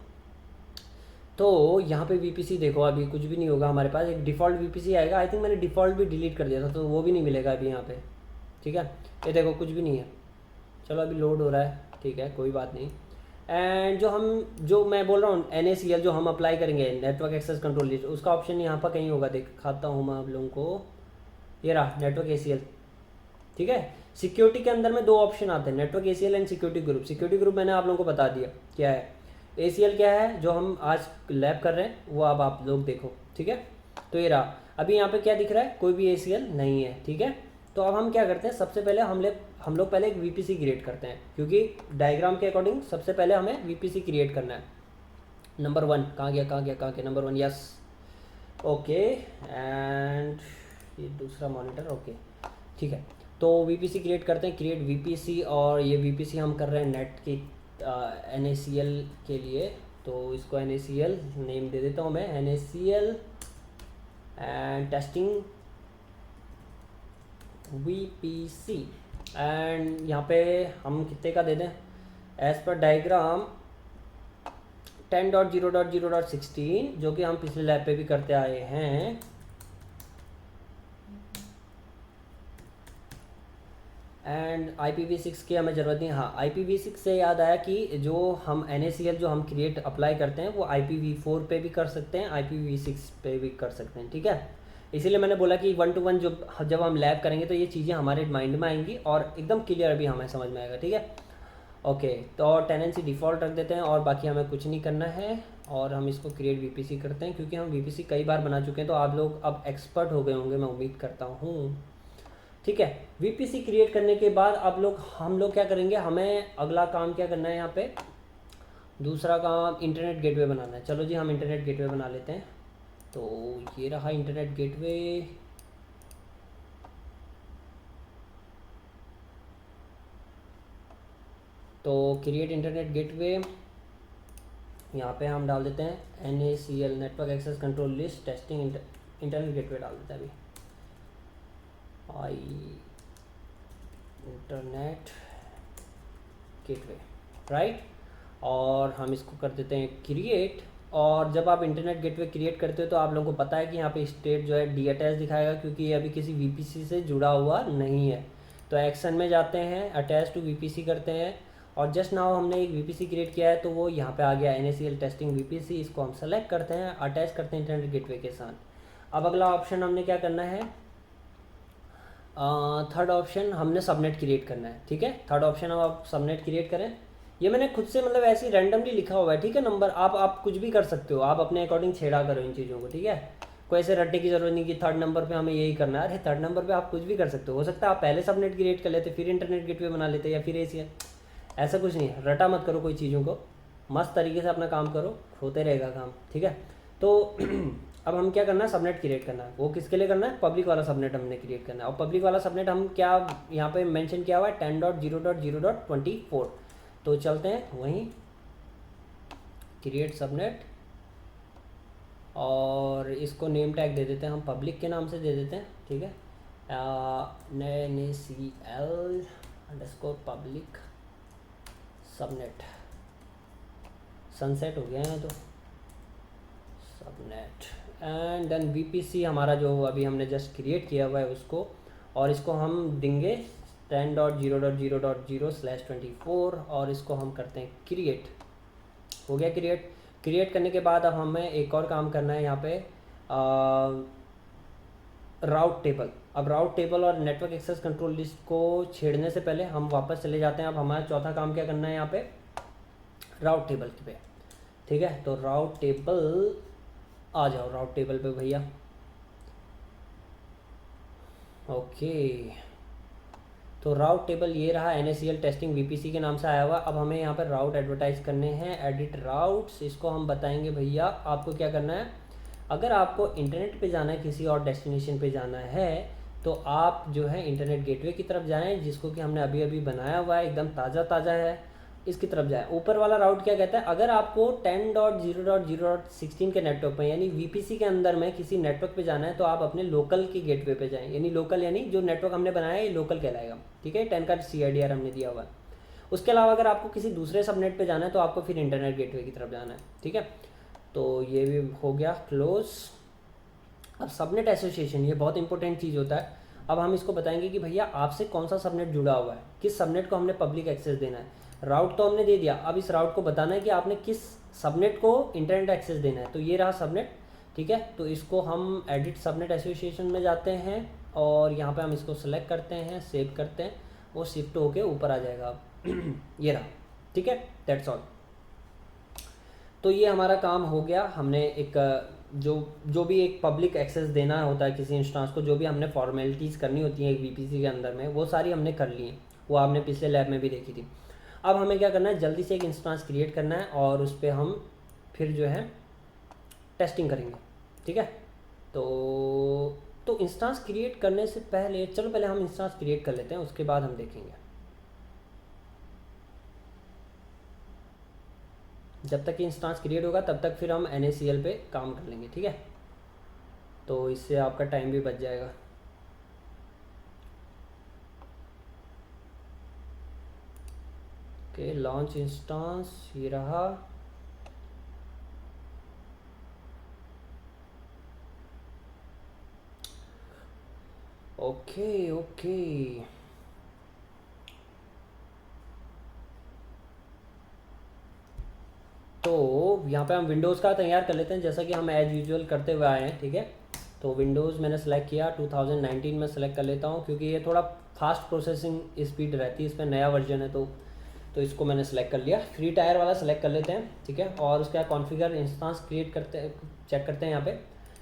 S1: तो यहाँ पे VPC देखो, अभी कुछ भी नहीं होगा हमारे पास, एक डिफ़ॉल्ट VPC आएगा। आई थिंक मैंने डिफ़ॉल्ट भी डिलीट कर दिया था, तो वो भी नहीं मिलेगा अभी यहाँ पे, ठीक है। ये देखो कुछ भी नहीं है। चलो अभी लोड हो रहा है, ठीक है, कोई बात नहीं। एंड जो मैं बोल रहा हूँ NACL जो हम अप्लाई करेंगे, नेटवर्क एक्सेस कंट्रोल लिस्ट, उसका ऑप्शन यहाँ पर कहीं होगा, दिखाता हूँ मैं आप लोगों को। ये रहा नेटवर्क ACL, ठीक है। सिक्योरिटी के अंदर में 2 ऑप्शन आते हैं, network ACL and security group. Security group मैंने आप लोगों को बता दिया क्या है। ACL क्या है, जो हम आज लैब कर रहे हैं वो अब आप लोग देखो, ठीक है। तो ये रहा, अभी यहाँ पे क्या दिख रहा है, कोई भी ACL नहीं है, ठीक है। तो अब हम क्या करते हैं, सबसे पहले हम लोग पहले एक VPC क्रिएट करते हैं, क्योंकि डायग्राम के अकॉर्डिंग सबसे पहले हमें VPC क्रिएट करना है। नंबर 1 कहाँ गया, नंबर 1, यस, ओके। एंड ये दूसरा मॉनिटर, ओके, ठीक है। तो VPC क्रिएट करते हैं, क्रिएट VPC, और ये VPC हम कर रहे हैं नेट की NACL के लिए। तो इसको NACL नेम दे देता हूँ मैं, NACL and testing VPC। And यहाँ पे हम कितने का दे दें, एज पर डायग्राम 10.0.0.16, जो कि हम पिछले लैब पे भी करते आए हैं, एंड IPv6 की हमें ज़रूरत नहीं। हाँ, IPv6 से याद आया कि जो हम NaCl जो हम क्रिएट अप्लाई करते हैं वो IPv4 पे भी कर सकते हैं, IPv6 पे भी कर सकते हैं, ठीक है। इसीलिए मैंने बोला कि 1 to 1 जब हम लैब करेंगे तो ये चीज़ें हमारे माइंड में आएंगी और एकदम क्लियर भी हमें समझ में आएगा, ठीक है। ओके, तो टेनेंसी डिफ़ॉल्ट रख देते हैं और बाकी हमें कुछ नहीं करना है। और हम इसको क्रिएट VPC करते हैं, क्योंकि हम VPC कई बार बना चुके हैं तो आप लोग अब एक्सपर्ट हो गए होंगे, मैं उम्मीद करता हूँ, ठीक है। VPC क्रिएट करने के बाद हम लोग क्या करेंगे, हमें अगला काम क्या करना है यहाँ पे, दूसरा काम इंटरनेट गेटवे बनाना है। चलो जी, हम इंटरनेट गेटवे बना लेते हैं। तो ये रहा इंटरनेट गेटवे। तो क्रिएट इंटरनेट गेटवे, यहाँ पे हम डाल देते हैं NaCl network access control list testing internet gateway डाल देते हैं अभी, आई इंटरनेट गेटवे, राइट। और हम इसको कर देते हैं क्रिएट। और जब आप इंटरनेट गेटवे क्रिएट करते हो तो आप लोगों को पता है कि यहाँ पे स्टेट जो है डीअटैच दिखाएगा, क्योंकि ये अभी किसी VPC से जुड़ा हुआ नहीं है। तो एक्शन में जाते हैं, अटैच टू VPC करते हैं, और जस्ट नाउ हमने एक VPC क्रिएट किया है तो वो यहाँ पे आ गया NaCl टेस्टिंग VPC। इसको हम सेलेक्ट करते हैं, अटैच करते हैं इंटरनेट गेटवे के साथ। अब अगला ऑप्शन हमने क्या करना है, थर्ड ऑप्शन हमने सबनेट क्रिएट करना है, ठीक है। थर्ड ऑप्शन अब आप सबनेट क्रिएट करें। ये मैंने खुद से मतलब ऐसे ही रैंडमली लिखा हुआ है, ठीक है। नंबर आप कुछ भी कर सकते हो, आप अपने अकॉर्डिंग छेड़ा करो इन चीज़ों को, ठीक है। कोई ऐसे रटने की जरूरत नहीं कि थर्ड नंबर पे हमें यही करना है। अरे थर्ड नंबर पे आप कुछ भी कर सकते हो सकता है आप पहले सबनेट क्रिएट कर लेते, फिर इंटरनेट गेटवे बना लेते, या फिर ऐसा कुछ नहीं है। रटा मत करो कोई चीज़ों को, मस्त तरीके से अपना काम करो, होते रहेगा काम, ठीक है। तो अब हम क्या करना है, सबनेट क्रिएट करना है। वो किसके लिए करना है, पब्लिक वाला सबनेट हमने क्रिएट करना है। और पब्लिक वाला सबनेट हम क्या यहाँ पे मेंशन किया हुआ है 10.0.0.24। तो चलते हैं वहीं क्रिएट सबनेट, और इसको नेम टैग दे देते हैं हम पब्लिक के नाम से दे देते हैं, ठीक है। NaCl underscore public subnet, sunset हो गया है तो सबनेट। एंड देन VPC हमारा जो अभी हमने जस्ट क्रिएट किया हुआ है उसको, और इसको हम देंगे 10.0.0.0/24, और इसको हम करते हैं क्रिएट। हो गया क्रिएट। क्रिएट करने के बाद अब हमें एक और काम करना है यहाँ पे, राउट टेबल। अब राउट टेबल और नेटवर्क एक्सेस कंट्रोल लिस्ट को छेड़ने से पहले हम वापस चले जाते हैं। अब हमारा चौथा काम क्या करना है यहाँ पे, राउट टेबल पे, ठीक है। तो राउट टेबल आ जाओ, राउट टेबल पे भैया। ओके, तो राउट टेबल ये रहा, NaCl टेस्टिंग VPC के नाम से आया हुआ। अब हमें यहाँ पर राउट एडवर्टाइज करने हैं, एडिट राउट्स। इसको हम बताएंगे भैया आपको क्या करना है। अगर आपको इंटरनेट पे जाना है, किसी और डेस्टिनेशन पे जाना है, तो आप जो है इंटरनेट गेटवे की तरफ जाएं, जिसको कि हमने अभी अभी बनाया हुआ है, एकदम ताज़ा ताज़ा है, इसकी तरफ जाए। ऊपर वाला राउट क्या कहता है, अगर आपको 10.0.0.16 के नेटवर्क पे यानी VPC के अंदर में किसी नेटवर्क पे जाना है तो आप अपने लोकल के गेटवे पे जाएं। यानी लोकल यानी जो नेटवर्क हमने बनाया है ये लोकल कहलाएगा, ठीक है। 10 का CIDR हमने दिया हुआ है। उसके अलावा अगर आपको किसी दूसरे सबनेट पे जाना है तो आपको फिर इंटरनेट गेटवे की तरफ जाना है, ठीक है। तो ये भी हो गया क्लोज। अब सबनेट एसोसिएशन, ये बहुत इंपॉर्टेंट चीज़ होता है। अब हम इसको बताएंगे कि भैया आपसे कौन सा सबनेट जुड़ा हुआ है, किस सबनेट को हमने पब्लिक एक्सेस देना है। राउट तो हमने दे दिया, अब इस राउट को बताना है कि आपने किस सबनेट को इंटरनेट एक्सेस देना है। तो ये रहा सबनेट, ठीक है। तो इसको हम एडिट सबनेट एसोसिएशन में जाते हैं, और यहाँ पे हम इसको सेलेक्ट करते हैं, सेव करते हैं, वो शिफ्ट होके ऊपर आ जाएगा अब ये रहा, ठीक है। That's all. तो ये हमारा काम हो गया। हमने एक जो भी एक पब्लिक एक्सेस देना होता है किसी इंस्टांस को, जो भी हमने फॉर्मेलिटीज़ करनी होती है एक VPC के अंदर में, वो सारी हमने कर ली हैं। वो आपने पिछले लैब में भी देखी थी। अब हमें क्या करना है, जल्दी से एक इंस्टांस क्रिएट करना है और उस पर हम फिर जो है टेस्टिंग करेंगे, ठीक है। तो इंस्टांस क्रिएट करने से पहले चलो पहले हम इंस्टांस क्रिएट कर लेते हैं, उसके बाद हम देखेंगे। जब तक कि इंस्टांस क्रिएट होगा तब तक फिर हम NaCl पे काम कर लेंगे, ठीक है। तो इससे आपका टाइम भी बच जाएगा। ओके, लॉन्च इंस्टांस ये रहा। ओके ओके, तो यहाँ पे हम विंडोज़ का तैयार कर लेते हैं, जैसा कि हम एज यूजुअल करते हुए आए हैं, ठीक है। तो विंडोज़ मैंने सेलेक्ट किया, 2019 में सेलेक्ट कर लेता हूँ, क्योंकि ये थोड़ा फास्ट प्रोसेसिंग स्पीड रहती है, इसमें नया वर्जन है तो इसको मैंने सेलेक्ट कर लिया। फ्री टायर वाला सेलेक्ट कर लेते हैं, ठीक है। और उसका कॉन्फ़िगर इंस्टेंस क्रिएट करते चेक करते हैं यहाँ पे।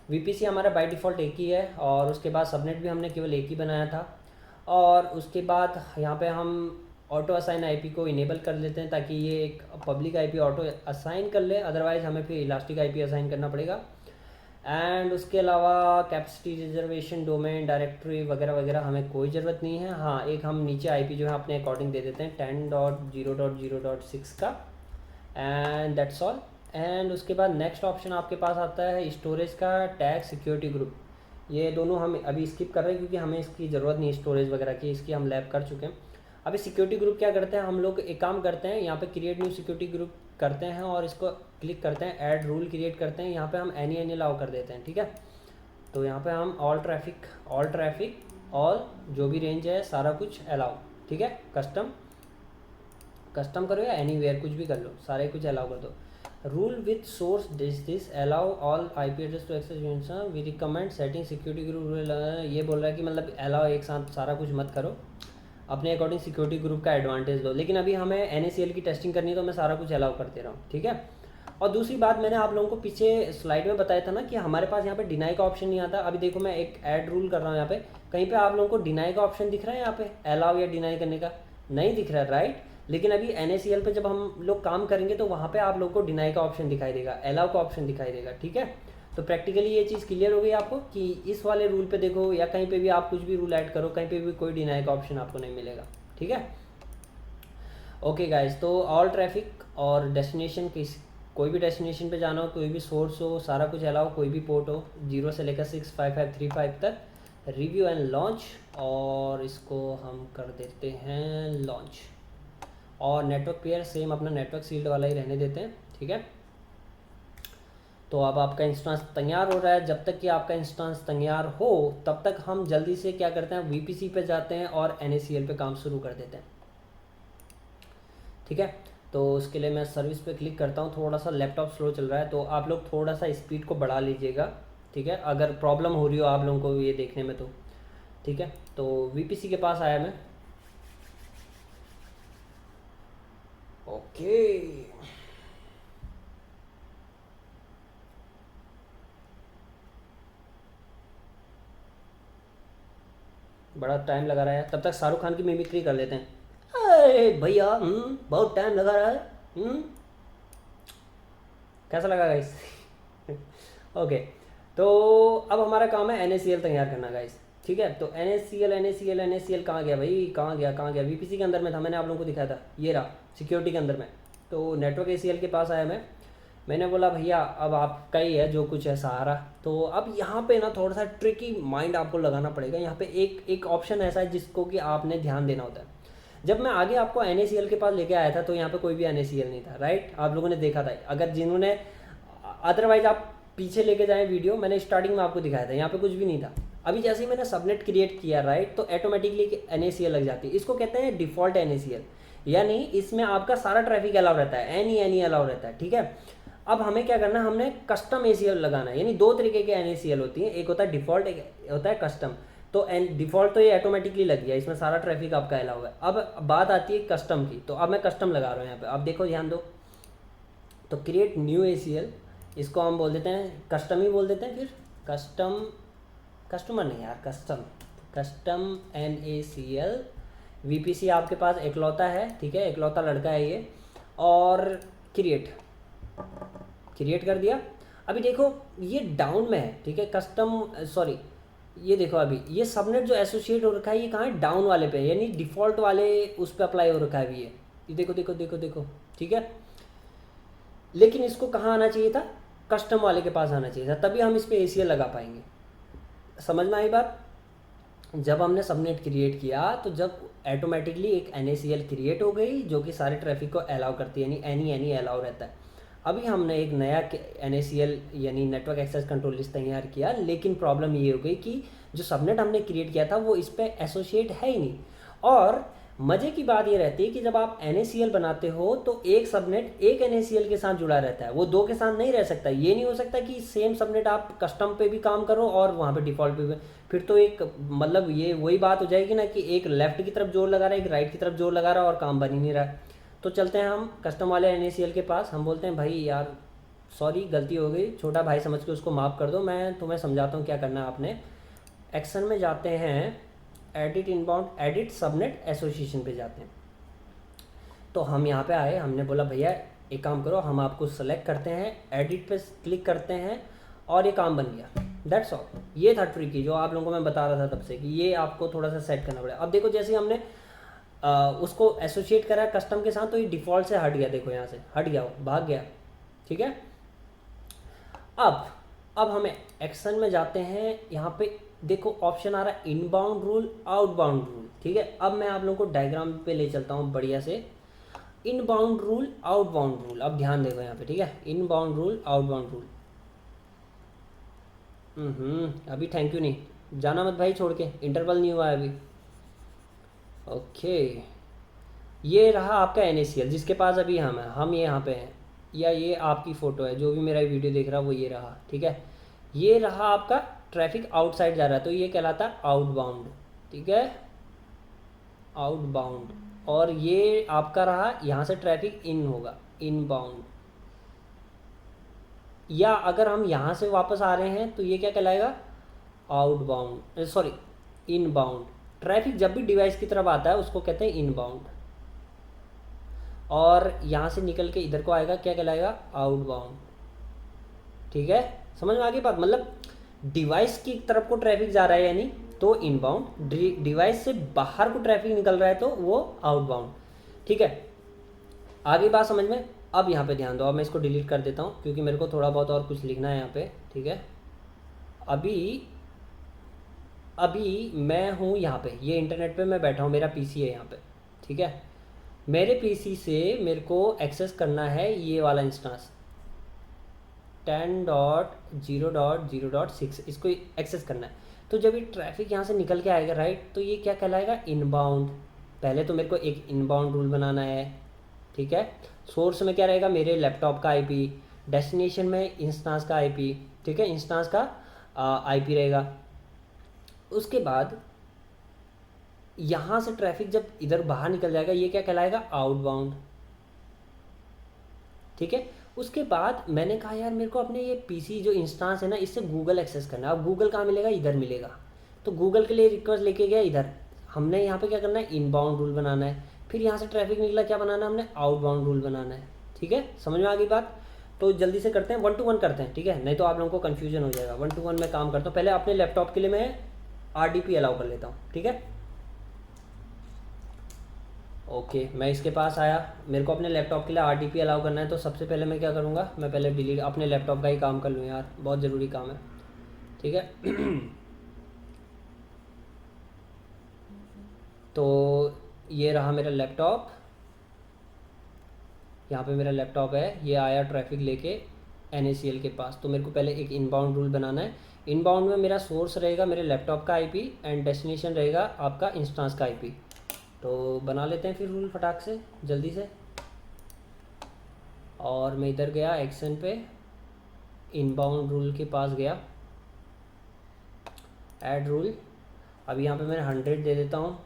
S1: वीपीसी हमारा बाय डिफ़ॉल्ट एक ही है, और उसके बाद सबनेट भी हमने केवल एक ही बनाया था। और उसके बाद यहाँ पे हम ऑटो असाइन आईपी को इनेबल कर लेते हैं, ताकि ये एक पब्लिक आईपी ऑटो असाइन कर ले, अदरवाइज़ हमें फिर इलास्टिक आईपी असाइन करना पड़ेगा। एंड उसके अलावा कैपेसिटी रिजर्वेशन, डोमेन, डायरेक्टरी वगैरह वगैरह हमें कोई ज़रूरत नहीं है। हाँ, एक हम नीचे आईपी जो है अपने अकॉर्डिंग दे देते हैं 10.0.0.6 का, एंड दैट्स ऑल। एंड उसके बाद नेक्स्ट ऑप्शन आपके पास आता है स्टोरेज का, टैग, सिक्योरिटी ग्रुप। ये दोनों हम अभी स्किप कर रहे हैं, क्योंकि हमें इसकी ज़रूरत नहीं है स्टोरेज वगैरह की, इसकी हम लैब कर चुके हैं। अभी सिक्योरिटी ग्रुप क्या करते हैं, हम लोग एक काम करते हैं, यहाँ पे क्रिएट न्यू सिक्योरिटी ग्रुप करते हैं और इसको क्लिक करते हैं, ऐड रूल क्रिएट करते हैं। यहाँ पे हम एनी अलाउ कर देते हैं, ठीक है। तो यहाँ पे हम ऑल ट्रैफिक ऑल जो भी रेंज है सारा कुछ अलाउ, ठीक है। कस्टम करो या एनीवेयर कुछ भी कर लो, सारे कुछ अलाउ कर दो। Rule with source this allow all IP address to access, we recommend setting security group rule. ये बोल रहा है कि मतलब अलाउ एक साथ सारा कुछ मत करो, अपने अकॉर्डिंग सिक्योरिटी ग्रुप का एडवांटेज लो। लेकिन अभी हमें NaCl की टेस्टिंग करनी है, तो मैं सारा कुछ अलाउ कर दे रहा हूँ, ठीक है। और दूसरी बात, मैंने आप लोगों को पीछे स्लाइड में बताया था ना कि हमारे पास यहाँ पे डिनाई का ऑप्शन नहीं आता। अभी देखो मैं एक ऐड रूल कर रहा हूँ यहाँ पे, कहीं पे आप लोगों को डिनाई का ऑप्शन दिख रहा है, यहाँ पे अलाउ या डिनाई करने का नहीं दिख रहा है, राइट। लेकिन अभी NaCl पे जब हम लोग काम करेंगे तो वहाँ पे आप लोगों को डिनाई का ऑप्शन दिखाई देगा, अलाउ का ऑप्शन दिखाई देगा, ठीक है। तो प्रैक्टिकली ये चीज़ क्लियर हो गई आपको कि इस वाले रूल पे देखो या कहीं पे भी आप कुछ भी रूल ऐड करो, कहीं पे भी कोई डिनाई का ऑप्शन आपको नहीं मिलेगा, ठीक है। ओके गाइस, तो ऑल ट्रैफिक और डेस्टिनेशन, कोई भी डेस्टिनेशन पे जाना हो, कोई भी सोर्स हो, सारा कुछ अलाउ, कोई भी पोर्ट हो, 0 से लेकर 65535 तक, रिव्यू एंड लॉन्च। और इसको हम कर देते हैं लॉन्च। और नेटवर्क पेयर सेम अपना नेटवर्क सील्ड वाला ही रहने देते हैं, ठीक है। तो अब आपका इंस्टेंस तैयार हो रहा है। जब तक कि आपका इंस्टेंस तैयार हो तब तक हम जल्दी से क्या करते हैं, वीपीसी पे जाते हैं और NaCl पे काम शुरू कर देते हैं, ठीक है। तो उसके लिए मैं सर्विस पे क्लिक करता हूँ। थोड़ा सा लैपटॉप स्लो चल रहा है, तो आप लोग थोड़ा सा स्पीड को बढ़ा लीजिएगा, ठीक है, अगर प्रॉब्लम हो रही हो आप लोगों को ये देखने में, तो ठीक है। तो वीपीसी के पास आया मैं, ओके। बड़ा टाइम लगा रहा है, तब तक शाहरुख खान की मिमिक्री कर लेते हैं। अरे भैया, बहुत टाइम लगा रहा है, कैसा लगा गाइस? ओके, तो अब हमारा काम है NaCl तैयार करना गाइस, ठीक है। तो NaCl कहाँ गया भाई, कहाँ गया? वीपीसी के अंदर में था, मैंने आप लोगों को दिखाया था, ये रहा सिक्योरिटी के अंदर में। तो नेटवर्क ACL के पास आया मैंने बोला भैया अब आपका ही है जो कुछ है सहारा। तो अब यहाँ पे ना थोड़ा सा ट्रिकी माइंड आपको लगाना पड़ेगा। यहाँ पे एक ऑप्शन ऐसा है जिसको कि आपने ध्यान देना होता है। जब मैं आगे आपको NaCl के पास लेके आया था तो यहाँ पे कोई भी NaCl नहीं था, राइट। आप लोगों ने देखा था, अगर जिन्होंने, अदरवाइज आप पीछे लेके जाएं वीडियो, मैंने स्टार्टिंग में आपको दिखाया था, यहाँ पे कुछ भी नहीं था। अभी जैसे ही मैंने सबनेट क्रिएट किया, राइट, तो ऑटोमेटिकली NaCl लग जाती है। इसको कहते हैं डिफ़ॉल्ट NaCl, यानी इसमें आपका सारा ट्रैफिक अलाउ रहता है, एनी अलाउ रहता है, ठीक है। अब हमें क्या करना है, हमने कस्टम ACL लगाना है। यानी दो तरीके के NaCl होती हैं, एक होता है डिफ़ॉल्ट, एक होता है कस्टम। तो डिफ़ॉल्ट तो ये ऑटोमेटिकली लग गया, इसमें सारा ट्रैफिक आपका अलाउ है। अब बात आती है कस्टम की, तो अब मैं कस्टम लगा रहा हूँ यहाँ पे। अब देखो, ध्यान दो, तो क्रिएट न्यू ACL, इसको हम बोल देते हैं कस्टम ही बोल देते हैं, फिर कस्टमर नहीं यार, कस्टम NaCl। वीपीसी आपके पास इकलौता है, ठीक है, इकलौता लड़का है ये। और क्रिएट कर दिया। अभी देखो ये डाउन में है, ठीक है, ये देखो अभी ये सबनेट जो एसोसिएट हो रखा है, ये कहाँ है, डाउन वाले पे, यानी डिफ़ॉल्ट वाले उस पर अप्लाई हो रखा है अभी ये देखो देखो देखो देखो, ठीक है। लेकिन इसको कहाँ आना चाहिए था, कस्टम वाले के पास आना चाहिए था, तभी हम इस पर ACL लगा पाएंगे। समझ में आई बात? जब हमने सबनेट क्रिएट किया तो जब ऑटोमेटिकली एक NaCl क्रिएट हो गई जो कि सारे ट्रैफिक को अलाउ करती है, यानी एनी अलाउ रहता है। अभी हमने एक नया NaCl यानी नेटवर्क एक्सेस कंट्रोल लिस्ट तैयार किया, लेकिन प्रॉब्लम ये हो गई कि जो सबनेट हमने क्रिएट किया था वो इस पर एसोसिएट है ही नहीं। और मज़े की बात ये रहती है कि जब आप NaCl बनाते हो तो एक सबनेट एक NaCl के साथ जुड़ा रहता है, वो दो के साथ नहीं रह सकता। ये नहीं हो सकता कि सेम सबनेट आप कस्टम पे भी काम करो और वहाँ पे डिफ़ॉल्ट पे भी। फिर तो एक मतलब ये वही बात हो जाएगी ना कि एक लेफ़्ट की तरफ जोर लगा रहा है, एक राइट की तरफ जोर लगा रहा है और काम बन ही नहीं रहा है। तो चलते हैं हम कस्टम वाले NaCl के पास। हम बोलते हैं भाई यार सॉरी गलती हो गई, छोटा भाई समझ के उसको माफ़ कर दो, मैं तुम्हें समझाता हूँ क्या करना है आपने। एक्शन में जाते हैं, edit inbound, edit subnet association पे जाते हैं। तो हम यहाँ पे आए, हमने बोला भैया एक काम करो, हम आपको सेलेक्ट करते हैं, एडिट पे क्लिक करते हैं और ये काम बन गया। That's all. ये था ट्रिकी जो आप लोगों को मैं बता रहा था तब से कि ये आपको थोड़ा सा सेट करना पड़ेगा। अब देखो जैसे हमने उसको एसोसिएट करा कस्टम के साथ तो ये डिफ़ॉल्ट से हट गया, देखो यहाँ से हट गया, वो भाग गया। ठीक है, अब हमें एक्शन में जाते हैं। यहाँ पे देखो ऑप्शन आ रहा है इनबाउंड रूल, आउटबाउंड रूल। ठीक है, अब मैं आप लोगों को डायग्राम पे ले चलता हूँ बढ़िया से। इनबाउंड रूल, आउटबाउंड रूल, अब ध्यान देखो यहाँ पे। ठीक है, इनबाउंड रूल, आउटबाउंड रूल। अभी थैंक यू नहीं, जाना मत भाई छोड़ के, इंटरवल नहीं हुआ है अभी। ओके, ये रहा आपका NaCl जिसके पास अभी हम ये यहाँ पे हैं, या ये आपकी फ़ोटो है, जो भी मेरा वीडियो देख रहा है वो ये रहा। ठीक है, ये रहा आपका ट्रैफिक आउटसाइड जा रहा है तो ये कहलाता है आउटबाउंड। ठीक है, आउटबाउंड। और ये आपका रहा यहाँ से ट्रैफिक इन होगा, इनबाउंड। या अगर हम यहाँ से वापस आ रहे हैं तो ये क्या कहलाएगा, आउटबाउंड, सॉरी इनबाउंड। ट्रैफिक जब भी डिवाइस की तरफ आता है उसको कहते हैं इनबाउंड, और यहाँ से निकल के इधर को आएगा क्या कहलाएगा, आउटबाउंड। ठीक है, समझ में आ गई बात। मतलब डिवाइस की तरफ को ट्रैफिक जा रहा है यानी तो इनबाउंड, डिवाइस से बाहर को ट्रैफिक निकल रहा है तो वो आउटबाउंड। ठीक है, आगे बात समझ में। अब यहाँ पे ध्यान दो, अब मैं इसको डिलीट कर देता हूँ क्योंकि मेरे को थोड़ा बहुत और कुछ लिखना है यहाँ पे। ठीक है, अभी मैं हूँ यहाँ पे, ये इंटरनेट पे मैं बैठा हूँ, मेरा पीसी है यहाँ पे। ठीक है, मेरे पीसी से मेरे को एक्सेस करना है ये वाला इंस्टांस 10.0.0.6, इसको एक्सेस करना है। तो जब ये ट्रैफिक यहाँ से निकल के आएगा राइट, तो ये क्या कहलाएगा, इनबाउंड। पहले तो मेरे को एक इनबाउंड रूल बनाना है। ठीक है, सोर्स में क्या रहेगा, मेरे लैपटॉप का आईपी, डेस्टिनेशन में इंस्टांस का आईपी। ठीक है, इंस्टांस का आईपी रहेगा। उसके बाद यहाँ से ट्रैफिक जब इधर बाहर निकल जाएगा ये क्या कहलाएगा, आउटबाउंड। ठीक है, उसके बाद मैंने कहा यार मेरे को अपने ये पीसी जो इंस्टांस है ना इससे गूगल एक्सेस करना है। अब गूगल कहाँ मिलेगा, इधर मिलेगा। तो गूगल के लिए रिक्वेस्ट लेके गया इधर, हमने यहाँ पे क्या करना है, इनबाउंड रूल बनाना है। फिर यहाँ से ट्रैफिक निकला, क्या बनाना है हमने, आउटबाउंड रूल बनाना है। ठीक है, समझ में आ गई बात। तो जल्दी से करते हैं, 1 to 1 करते हैं। ठीक है, नहीं तो आप लोगों को कन्फ्यूजन हो जाएगा। 1 to 1 में काम करता हूँ। पहले अपने लैपटॉप के लिए मैं RDP अलाउ कर लेता हूँ। ठीक है, ओके, मैं इसके पास आया, मेरे को अपने लैपटॉप के लिए RDP अलाउ करना है। तो सबसे पहले मैं क्या करूँगा, मैं पहले डिलीट अपने लैपटॉप का ही काम कर लूँ यार, बहुत ज़रूरी काम है। ठीक है तो ये रहा मेरा लैपटॉप, यहाँ पे मेरा लैपटॉप है, ये आया ट्रैफिक लेके NaCl के पास। तो मेरे को पहले एक इनबाउंड रूल बनाना है। इनबाउंड में मेरा सोर्स रहेगा मेरे लैपटॉप का IP एंड डेस्टिनेशन रहेगा आपका इंस्टांस का IP। तो बना लेते हैं फिर रूल फटाक से जल्दी से। और मैं इधर गया एक्शन पे, इनबाउंड रूल के पास गया, ऐड रूल। अब यहाँ पे मैं 100 दे देता हूँ।